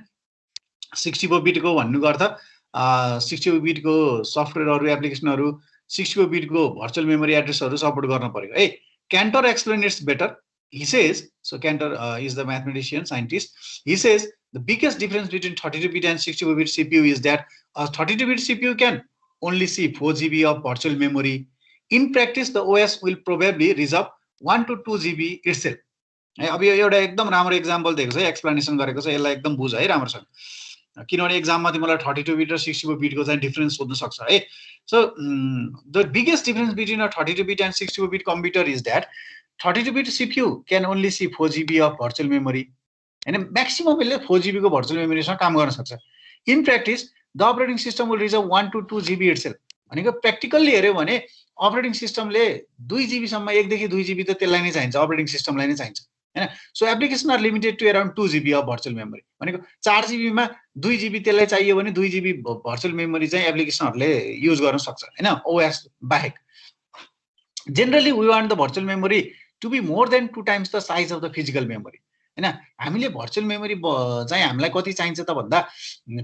64 bit को भन्नुको अर्थ 64 बिट को सफ्टवेयरहरु एप्लिकेसनहरु 64 बिट को भर्चुअल मेमोरी एड्रेसहरु सपोर्ट गर्न पर्यो है. Cantor explains it better. He says, so Cantor is the mathematician scientist. He says the biggest difference between 32 bit and 64 bit CPU is that a 32 bit CPU can only see 4 GB of virtual memory. In practice the OS will probably reserve 1 to 2 GB itself. अब यो एउटा एकदम राम्रो एक्जाम्पल दिएको छ, एक्सप्लेनेसन गरेको छ, यसलाई एकदम बुझ है राम्रोसँग. किनभने एक्जाममा तिमीलाई 32 बिट र 64 बिट को चाहिँ डिफरेन्स सोध्न सक्छ है. So the biggest difference between a 32 bit and 64 bit computer is that 32 bit CPU can only see 4 GB of virtual memory हैन. म्याक्सिमम यसले 4 GB को भर्चुअल मेमोरीसँग काम गर्न सक्छ. In practice the operating system will reserve 1 to 2 GB itself. भनेको प्र्याक्टिकल्ली हेर्यो भने अपरेटिङ सिस्टमले 2 GB सम्म 1 देखि 2 GB त त्यसलाई नै चाहिन्छ, अपरेटिङ सिस्टमलाई नै चाहिन्छ हैन. So application are limited to around 2 GB of virtual memory. भनेको 4 GB मा 2 GB त्यसलाई चाहियो भने 2 GB भर्चुअल मेमोरी चाहिँ एप्लिकेसनहरुले युज गर्न सक्छ हैन, OS बाहेक. Generally we want the virtual memory to be more than 2 times the size of the physical memory हैन. हामीले भर्चुअल मेमोरी चाहिँ हामीलाई कति चाहिन्छ त भन्दा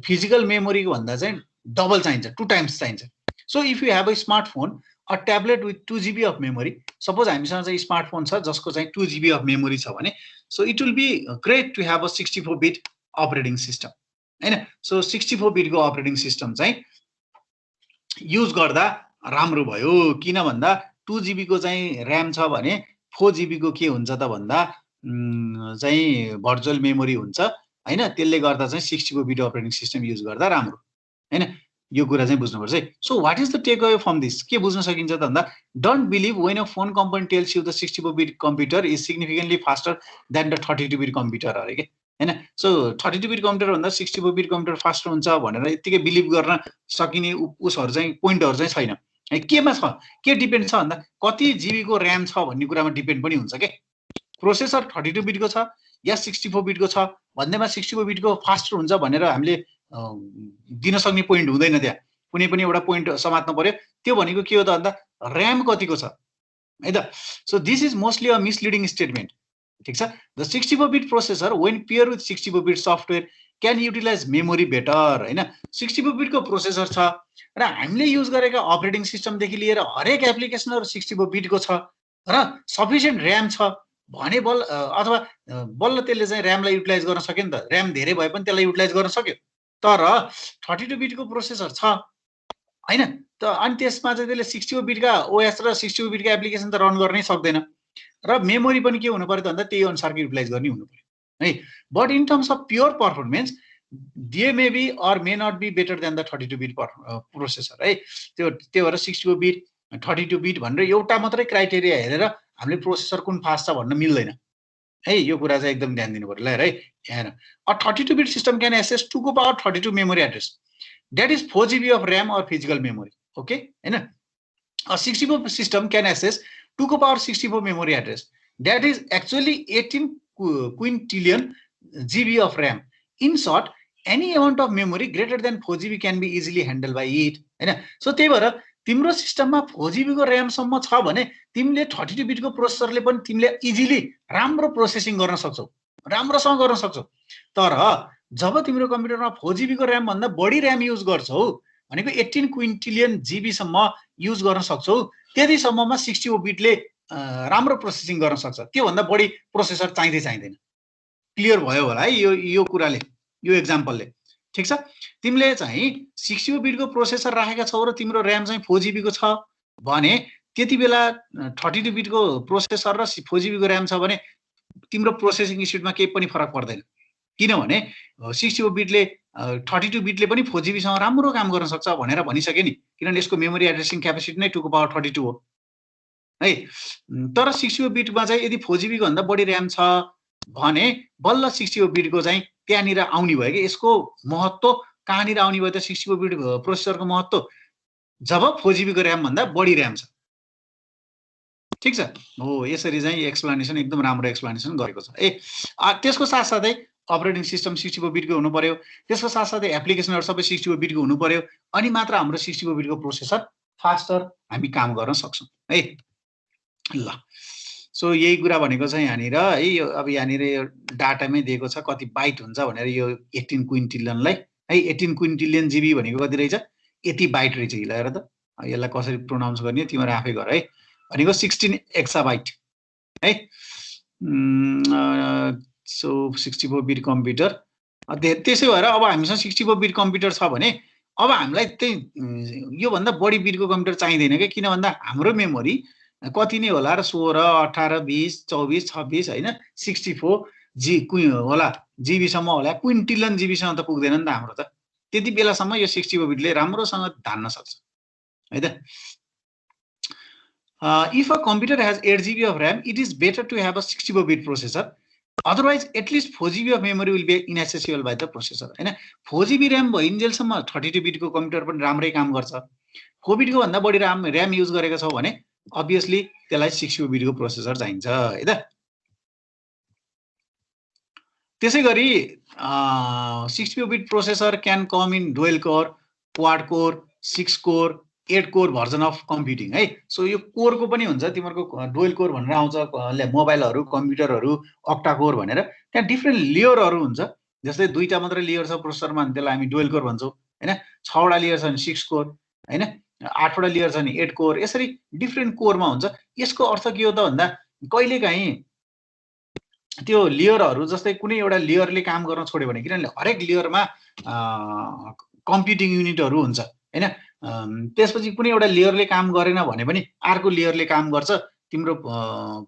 फिजिकल मेमोरी को भन्दा चाहिँ डबल चाहिन्छ, 2 टाइम्स चाहिन्छ. So if you have a smartphone, a tablet with 2 GB of memory, suppose हामीसँग चाहिँ स्मार्टफोन छ जसको चाहिँ 2 GB of memory छ भने, so it will be great to have a 64 bit operating system हैन. so 64 bit को operating system चाहिँ युज गर्दा राम्रो भयो. किन भन्दा 2 GB को चाहिँ RAM छ भने 4 GB को के हुन्छ त भन्दा चाहिँ भर्चुअल मेमोरी हुन्छ हैन. त्यसले गर्दा चाहिँ 64 बिट अपरेटिङ सिस्टम युज गर्दा राम्रो हैन. यो कुरा चाहिँ बुझ्नुपर्छ है. So what is the takeaway from this? के बुझ्न सकिन्छ त भन्दा don't believe when a phone company tells you the 64 bit computer is significantly faster than the 32 bit computer अरे के हैन. सो 32 बिट कम्प्युटर भन्दा 64 बिट कम्प्युटर फास्टर हुन्छ भनेर यतिकै बिलिभ गर्न सकिने उसहरु चाहिँ पोइन्टहरु चाहिँ छैन है. केमा छ, के डिपेन्ड छ भन्दा कति जीबी को र्याम छ भन्ने कुरामा डिपेन्ड पनि हुन्छ के. प्रोसेसर 32 बिट को छ या 64 बिट को छ भन्दैमा 64 बिट को फास्टर हुन्छ भनेर हामीले दिन सक्ने पोइन्ट हुँदैन. त्यहाँ कुनै पनि एउटा पोइन्ट समात्न पर्यो. त्यो भनेको के हो त भन्दा र्याम कतिको छ है त. So this is mostly a misleading statement. ठीक छ. The 64 bit processor when pair with 64 bit software can utilise memory better हैन. 64 बिट को प्रोसेसर छ र हामीले युज गरेका अपरेटिङ सिस्टम देखि लिएर हरेक एप्लिकेसनहरु 64 बिट को छ र सफिसिएन्ट र्याम छ भने अथवा बल्ल त्यसले चाहिँ ऱ्यामलाई युटिलाइज गर्न सक्यो नि त। ऱ्याम धेरै भए पनि त्यसलाई युटिलाइज गर्न सक्यो। तर 32 बिटको प्रोसेसर छ हैन त, अनि त्यसमा चाहिँ त्यसले 64 बिटका ओएस र 64 बिटका एप्लिकेसन त रन गर्नै सक्दैन। र मेमोरी पनि के हुनु पर्यो त भन्दा त्यही अनुसारको युटिलाइज गर्ने हुनु पर्यो है। But in terms of pure performance they may be or may not be better than the 32 bit processor है। त्यो भएर 64 बिट 32 बिट भनेर एउटा मात्रै क्राइटेरिया हेरेर हामीले प्रोसेसर कुन फास्ट छ भन्न मिल्दैन है। यो कुरा चाहिँ एकदम ध्यान दिनु पर्यो ल है। हेर, a 32 bit system can access 2 को power 32 memory address, that is 4 GB of RAM or physical memory. Okay, हैन। A 64 system can access 2 को power 64 memory address. That is actually 18 quintillion GB of RAM. In short, any amount of memory greater than 4 GB can be easily handled by it. हैन। सो त्यही भएर तिम्रो सिस्टममा 4 GB को RAM सम्म छ भने तिमीले 32 बिट को प्रोसेसरले पनि तिमीले इजिली राम्रो प्रोसेसिङ गर्न सक्छौ, राम्रोसँग गर्न सक्छौ। तर जब तिम्रो कम्प्युटरमा 4 GB को ऱ्याम भन्दा बढी ऱ्याम युज गर्छौ भनेको 18 क्विन्टिलियन GB सम्म युज गर्न सक्छौ, त्यति सम्ममा 64 बिटले राम्रो प्रोसेसिङ गर्न सक्छ। त्यो भन्दा बढी प्रोसेसर चाहिँदैन। क्लियर भयो होला है यो कुराले, यो एक्जाम्पलले। ठीक छ, तिमीले चाहिँ 64 बिटको प्रोसेसर राखेका छौ र तिम्रो ऱ्याम चाहिँ 4 GB को छ भने त्यति बेला 32 बिटको प्रोसेसर र 4 GB को ऱ्याम छ भने तिम्रो प्रोसेसिङ स्पिडमा केही पनि फरक पर्दैन। किनभने 64 बिटले 32 बिटले पनि 4 GB सँग राम्रो काम गर्न सक्छ भनेर भनिसके नि, किनभने यसको मेमोरी एड्रेसिङ क्यापेसिटी नै 2 को पावर 32 हो है। तर 64 बिटमा चाहिँ यदि 4 GB को भन्दा बढी ऱ्याम छ भने बल्ल 64 बिटको चाहिँ त्यहाँनिर आउने भयो कि यसको महत्त्व कहाँनिर आउने भयो त 64 बिट प्रोसेसरको महत्त्व जब 4 GB को ऱ्याम भन्दा बढी ऱ्याम छ। ठीक छ, हो यसरी चाहिँ एक्सप्लेनेसन एकदम राम्रो एक्सप्लेनेसन गरेको छ ए। त्यसको साथसाथै अपरेटिङ सिस्टम 64 बिटको हुनु पर्यो, त्यसको साथसाथै एप्लिकेसनहरु सबै 64 बिटको हुनु पर्यो, अनि मात्र हाम्रो 64 बिटको प्रोसेसर फास्टर हामी काम गर्न सक्छौं है। ल सो यही कुरा भनेको छ यहाँनिर है। यो अब यहाँनिर यो डाटामै दिएको छ कति बाइट हुन्छ भनेर, यो 18 क्विन्टिलियनलाई है। 18 क्विन्टिलियन GB भनेको कति रहेछ, यति बाइट रहेछ। ल हेर त, यसलाई कसरी प्रोनाउन्स गर्ने तिमीहरु आफै गर है। भनेको 16 एक्साबाइट है। So 64 bit computer. त्यसै भएर अब हामीसँग 64 बिट कम्प्युटर छ भने अब हामीलाई त्यही यो भन्दा बढी बिटको कम्प्युटर चाहिँदैन के, किन भन्दा हाम्रो मेमोरी कति नै होला र 16, 18, 20, 24, 26 हैन 64 होला GB सम्म होला, क्विन्टिलियन GB सम्म त पुग्दैन नि त हाम्रो त। त्यति बेलासम्म यो 64 बिटले राम्रोसँग धान्न सक्छ है त। If a computer has 8 GB of RAM, it is better to have a 64 bit processor. Otherwise, at least 4 GB of memory will be inaccessible by the processor. हैन 4 GB RAM भइन्जेलसम्म 32 बिट को कम्प्युटर पनि राम्रै काम गर्छ। 4 बिट को भन्दा बढी ऱ्याम युज गरेको छौ भने obviously त्यसलाई 64 बिट को प्रोसेसर चाहिन्छ है त। त्यसैगरी 64 bit processor can com in dual core, quad core, 6 core, 8 core version of computing है। सो यो कोरको पनि हुन्छ, तिमीहरुको डुअल कोर भनेर आउँछ मोबाइलहरु, कम्प्युटरहरु, अक्टा कोर भनेर। त्यहाँ डिफ्रेन्ट लेयरहरु हुन्छ, जस्तै दुईटा मात्र लेयर छ प्रोसेसरमा भने त्यसलाई हामी डुअल कोर भन्छौं हैन। 6 वटा लेयर छ भने 6 कोर हैन, 8 वटा लेयर छ भने 8 कोर, यसरी डिफ्रेन्ट कोरमा हुन्छ। यसको अर्थ के हो त भन्दा कहिलेकाहीँ त्यो लेयरहरु जस्तै कुनै एउटा लेयरले काम गर्न छोड्यो भने, किनभने हरेक लेयरमा कम्प्युटिङ युनिटहरु हुन्छ हैन, त्यसपछि कुनै एउटा लेयरले काम गरेन भने पनि अर्को लेयरले काम गर्छ। तिम्रो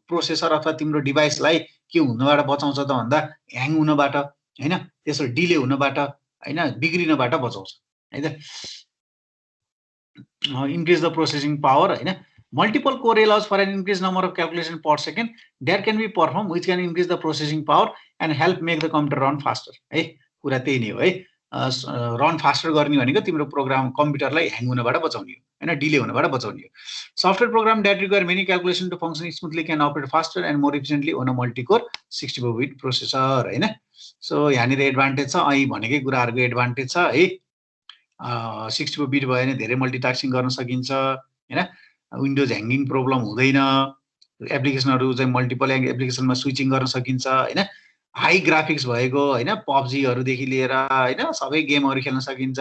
प्रोसेसर अथवा तिम्रो डिभाइसलाई के हुनबाट बचाउँछ त भन्दा ह्याङ हुनबाट हैन, त्यसो डिले हुनबाट हैन, बिग्रिनबाट बचाउँछ है त। increase the processing power हैन। multiple core allows for an increased number of calculation per second that can be performed, which can increase the processing power and help make the computer run faster है। कुरा त्यही नै हो है। रन फास्टर गर्ने भनेको तिम्रो प्रोग्राम कम्प्युटरलाई ह्याङ हुनबाट बचाउने हो हैन, डिले हुनबाट बचाउने हो। Software program that require many calculation to function smoothly can operate faster and more efficiently on a multi-core 64 bit processor हैन। सो यहाँनिर एडभान्टेज छ, अहिले भनेकै कुराहरुको एडभान्टेज छ है। 64 बिट भयो भने धेरै मल्टिटास्किङ गर्न सकिन्छ हैन, विन्डोज ह्याङ्गिङ प्रब्लम हुँदैन, एप्लिकेसनहरु चाहिँ मल्टिपल एप्लिकेसनमा स्विचिङ गर्न सकिन्छ हैन, हाई ग्राफिक्स भएको हैन, पबजी हरु देखि लिएर हैन सबै गेमहरु खेल्न सकिन्छ,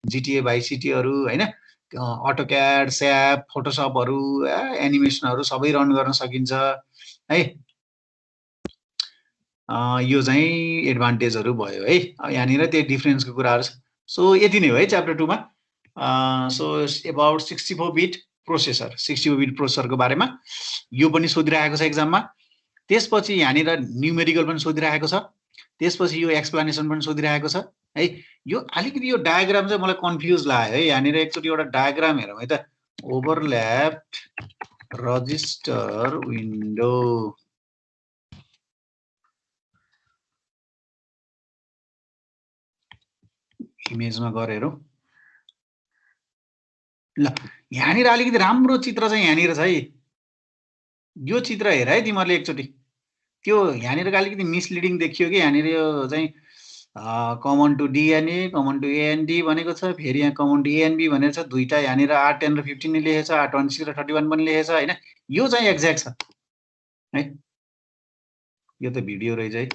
GTA भाइस सिटीहरु हैन, अटोक्याड, स्याप, फोटोशपहरु, एनिमेसनहरु सबै रन गर्न सकिन्छ है। यो चाहिँ एडभान्टेजहरू भयो है। यहाँनिर त्यो डिफरेन्सको कुराहरू छ। सो यति नै हो है च्याप्टर 2 मा। So about 64 bit processor, 64 bit प्रोसेसरको बारेमा यो पनि सोधिरहेको छ एक्जाममा। त्यसपछि यहाँनिर न्युमेरिकल पनि सोधिरहेको छ, त्यसपछि यो एक्सप्लेनेसन पनि सोधिरहेको छ है। यो अलिकति यो डायग्राम चाहिँ मलाई कन्फ्युज लाग्यो है। यहाँनिर एकचोटि एउटा डायग्राम हेरौँ है त। ओभरल्याप्ड रजिस्टर विन्डो, इमेजमा गएर हेरौँ। ल यहाँनिर अलिकति राम्रो चित्र चाहिँ यहाँनिर छ है। यो चित्र हेर है तिमीहरूले एकचोटि। त्यो यहाँनिर अलिकति मिसलिडिङ देखियो कि यहाँनिर यो चाहिँ common to D and A, common to A and D भनेको छ। फेरि यहाँ कमन टु एएनबी भनेर छ। दुईटा यहाँनिर R10 र 15 ले लेखेको छ, R26 र 31 पनि लेखेको छ हैन। यो चाहिँ एक्ज्याक्ट छ है। यो त भिडियो रहेछ है।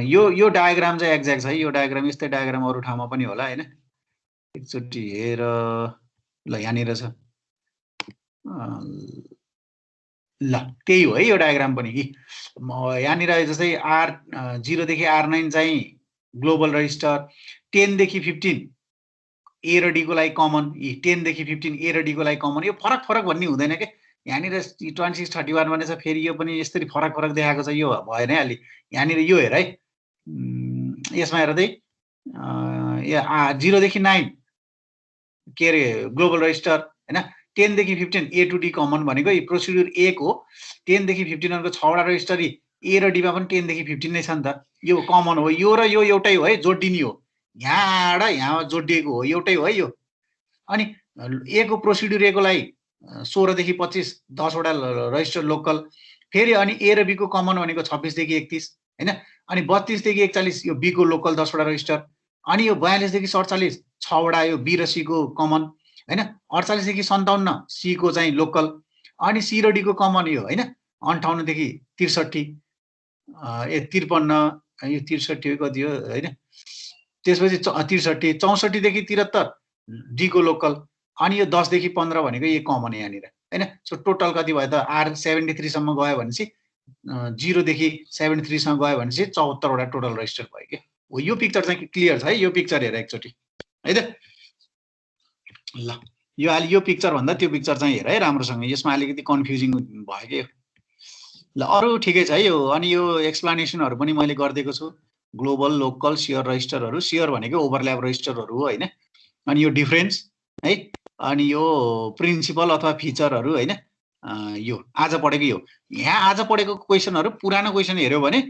यो डायग्राम चाहिँ एक्ज्याक्ट छ है। यो डायग्राम यस्तै डायग्राम अरु ठाउँमा पनि होला हैन। एकचोटि हेर। ल यहाँनिर छ। ल त्यही हो है यो डायग्राम पनि कि यहाँनिर जस्तै R0 देखि R9 चाहिँ ग्लोबल रजिस्टर, 10 देखि 15 ए र डी को लागि कमन, 10 देखि 15 ए र डी को लागि कमन। यो फरक फरक भन्ने हुँदैन के। यहाँनिर 26 31 भनेछ, फेरि यो पनि यसरी फरक फरक देखाएको छ। यो भएन है अलि। यहाँनिर यो हेर है। यसमा हेर त 0 देखि 9 के अरे ग्लोबल रजिस्टर हैन। 10 देखि 15 ए टु डी कमन भनेको प्रोसिड्युर 1 हो। 10 देखि 15 को 6 वटा रजिस्टर ए र डी मा पनि 10 देखि 15 नै छ नि त। यो कमन हो। यो र यो एउटै हो है, जोडिने हो। यहाँबाट यहाँ जोडिएको हो, एउटै हो है यो। अनि ए को प्रोसिड्युर ए को लागि 16 देखि 25 10 वटा रजिस्टर लोकल। फेरि अनि ए र बी को कमन भनेको 26 देखि 31 हैन। अनि 32 देखि 41 यो बी को लोकल 10 वटा रजिस्टर। अनि यो 42 देखि 47 6 वटा यो बी र सी को कमन हैन। 48 देखि 57 सी को चाहिँ लोकल। अनि सी र डी को कमन यो हैन। 58 देखि 63 53 यो 63 कति हो हैन। त्यसपछि 63 64 देखि 73 डी को लोकल। अनि यो 10 देखि 15 भनेको यो कमन यहाँनिर हैन। सो टोटल कति भयो त R73 सम्म गयो भनेपछि 0 देखि 73 सम्म गयो भनेपछि 74 वटा टोटल रजिस्टर भयो के। हो यो पिक्चर चाहिँ क्लियर छ है। यो पिक्चर हेर एकचोटि है त। ल यो पिक्चर भन्दा त्यो पिक्चर चाहिँ हेर है राम्रोसँग। यसमा अलिकति कन्फ्युजिङ भयो के। ल अरु ठिकै छ है यो। अनि यो एक्सप्लेनेसनहरु पनि मैले गर्दिएको छु। ग्लोबल, लोकल, शेयर रजिस्टरहरु। शेयर भनेको ओभरल्याप रजिस्टरहरु हो हैन। अनि यो डिफरेन्स है। अनि यो प्रिन्सिपल अथवा फिचरहरु हैन। यो आज पढेको यो। यहाँ आज पढेको क्वेशनहरु पुरानो क्वेशन हेर्यो भने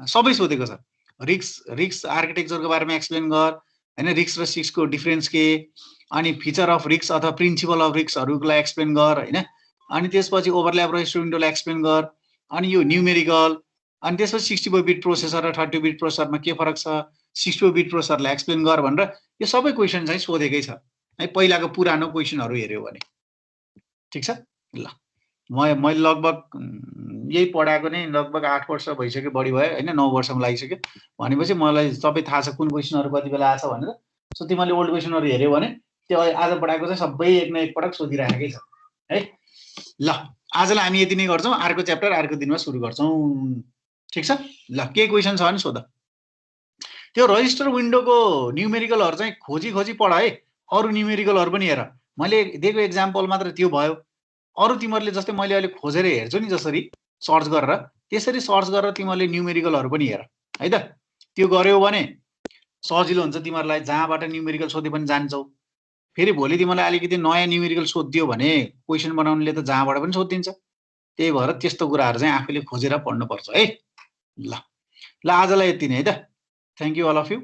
सबै सोधेको छ। रिक्स आर्किटेक्चरको बारेमा एक्सप्लेन गर हैन। रिक्स र सिक्स को डिफरेन्स के, अनि फिचर अफ रिक्स अथवा प्रिन्सिपल अफ रिक्सहरुलाई एक्सप्लेन गर हैन। अनि त्यसपछि ओभरल्याप रजिस्टर विन्डोलाई एक्सप्लेन गर। अनि यो न्युमेरिकल, अनि त्यसपछि 64 बिट प्रोसेसर र 32 बिट प्रोसेसरमा के फरक छ, 64 बिट प्रोसेसरलाई एक्सप्लेन गर भनेर यो सबै क्वेशन चाहिँ सोधेकै छ है। पहिलाको पुरानो क्वेशनहरु हेर्यो भने ठीक छ। ल मैले लगभग यही पढाएको नै लगभग 8 वर्ष भइसक्यो, बढी भयो हैन। 9 वर्षमा लागिसक्यो भनेपछि मलाई सबै थाहा छ कुन क्वेशनहरु कति बेला आछ भनेर। सो तिमीले ओल्ड क्वेशनहरु हेर्यो भने त्यो आज पढाएको चाहिँ सबै एक न एक पटक सोधिराखेकै छ है। ल आजलाई हामी यति नै गर्छौं। अर्को च्याप्टर अर्को दिनमा सुरु गर्छौं ठीक छ। ल के क्वेशन छ भने सोध। त्यो रजिस्टर विन्डोको न्युमेरिकलहरु चाहिँ खोजी पढ है। अरु न्युमेरिकलहरु पनि हेर। मैले दिएको एक्जाम्पल मात्र त्यो भयो। अरु तिमीहरुले जस्तै मैले अहिले खोजेर हेर्छु नि जसरी सर्च गरेर, त्यसरी सर्च गरेर तिमीहरुले न्युमेरिकलहरु पनि हेर है त। त्यो गर्यौ भने सजिलो हुन्छ तिमीहरुलाई। जहाँबाट न्युमेरिकल सोधे पनि जान्छौ। फेरि भोलि तिमीलाई अलिकति नयाँ न्युमेरिकल सोधिदियो भने क्वेशन बनाउनेले त जहाँबाट पनि सोधिदिन्छ। त्यही भएर त्यस्तो कुराहरु चाहिँ आफैले खोजेर पढ्नु पर्छ है। ल आजलाई यति नै है त। Thank you all of you.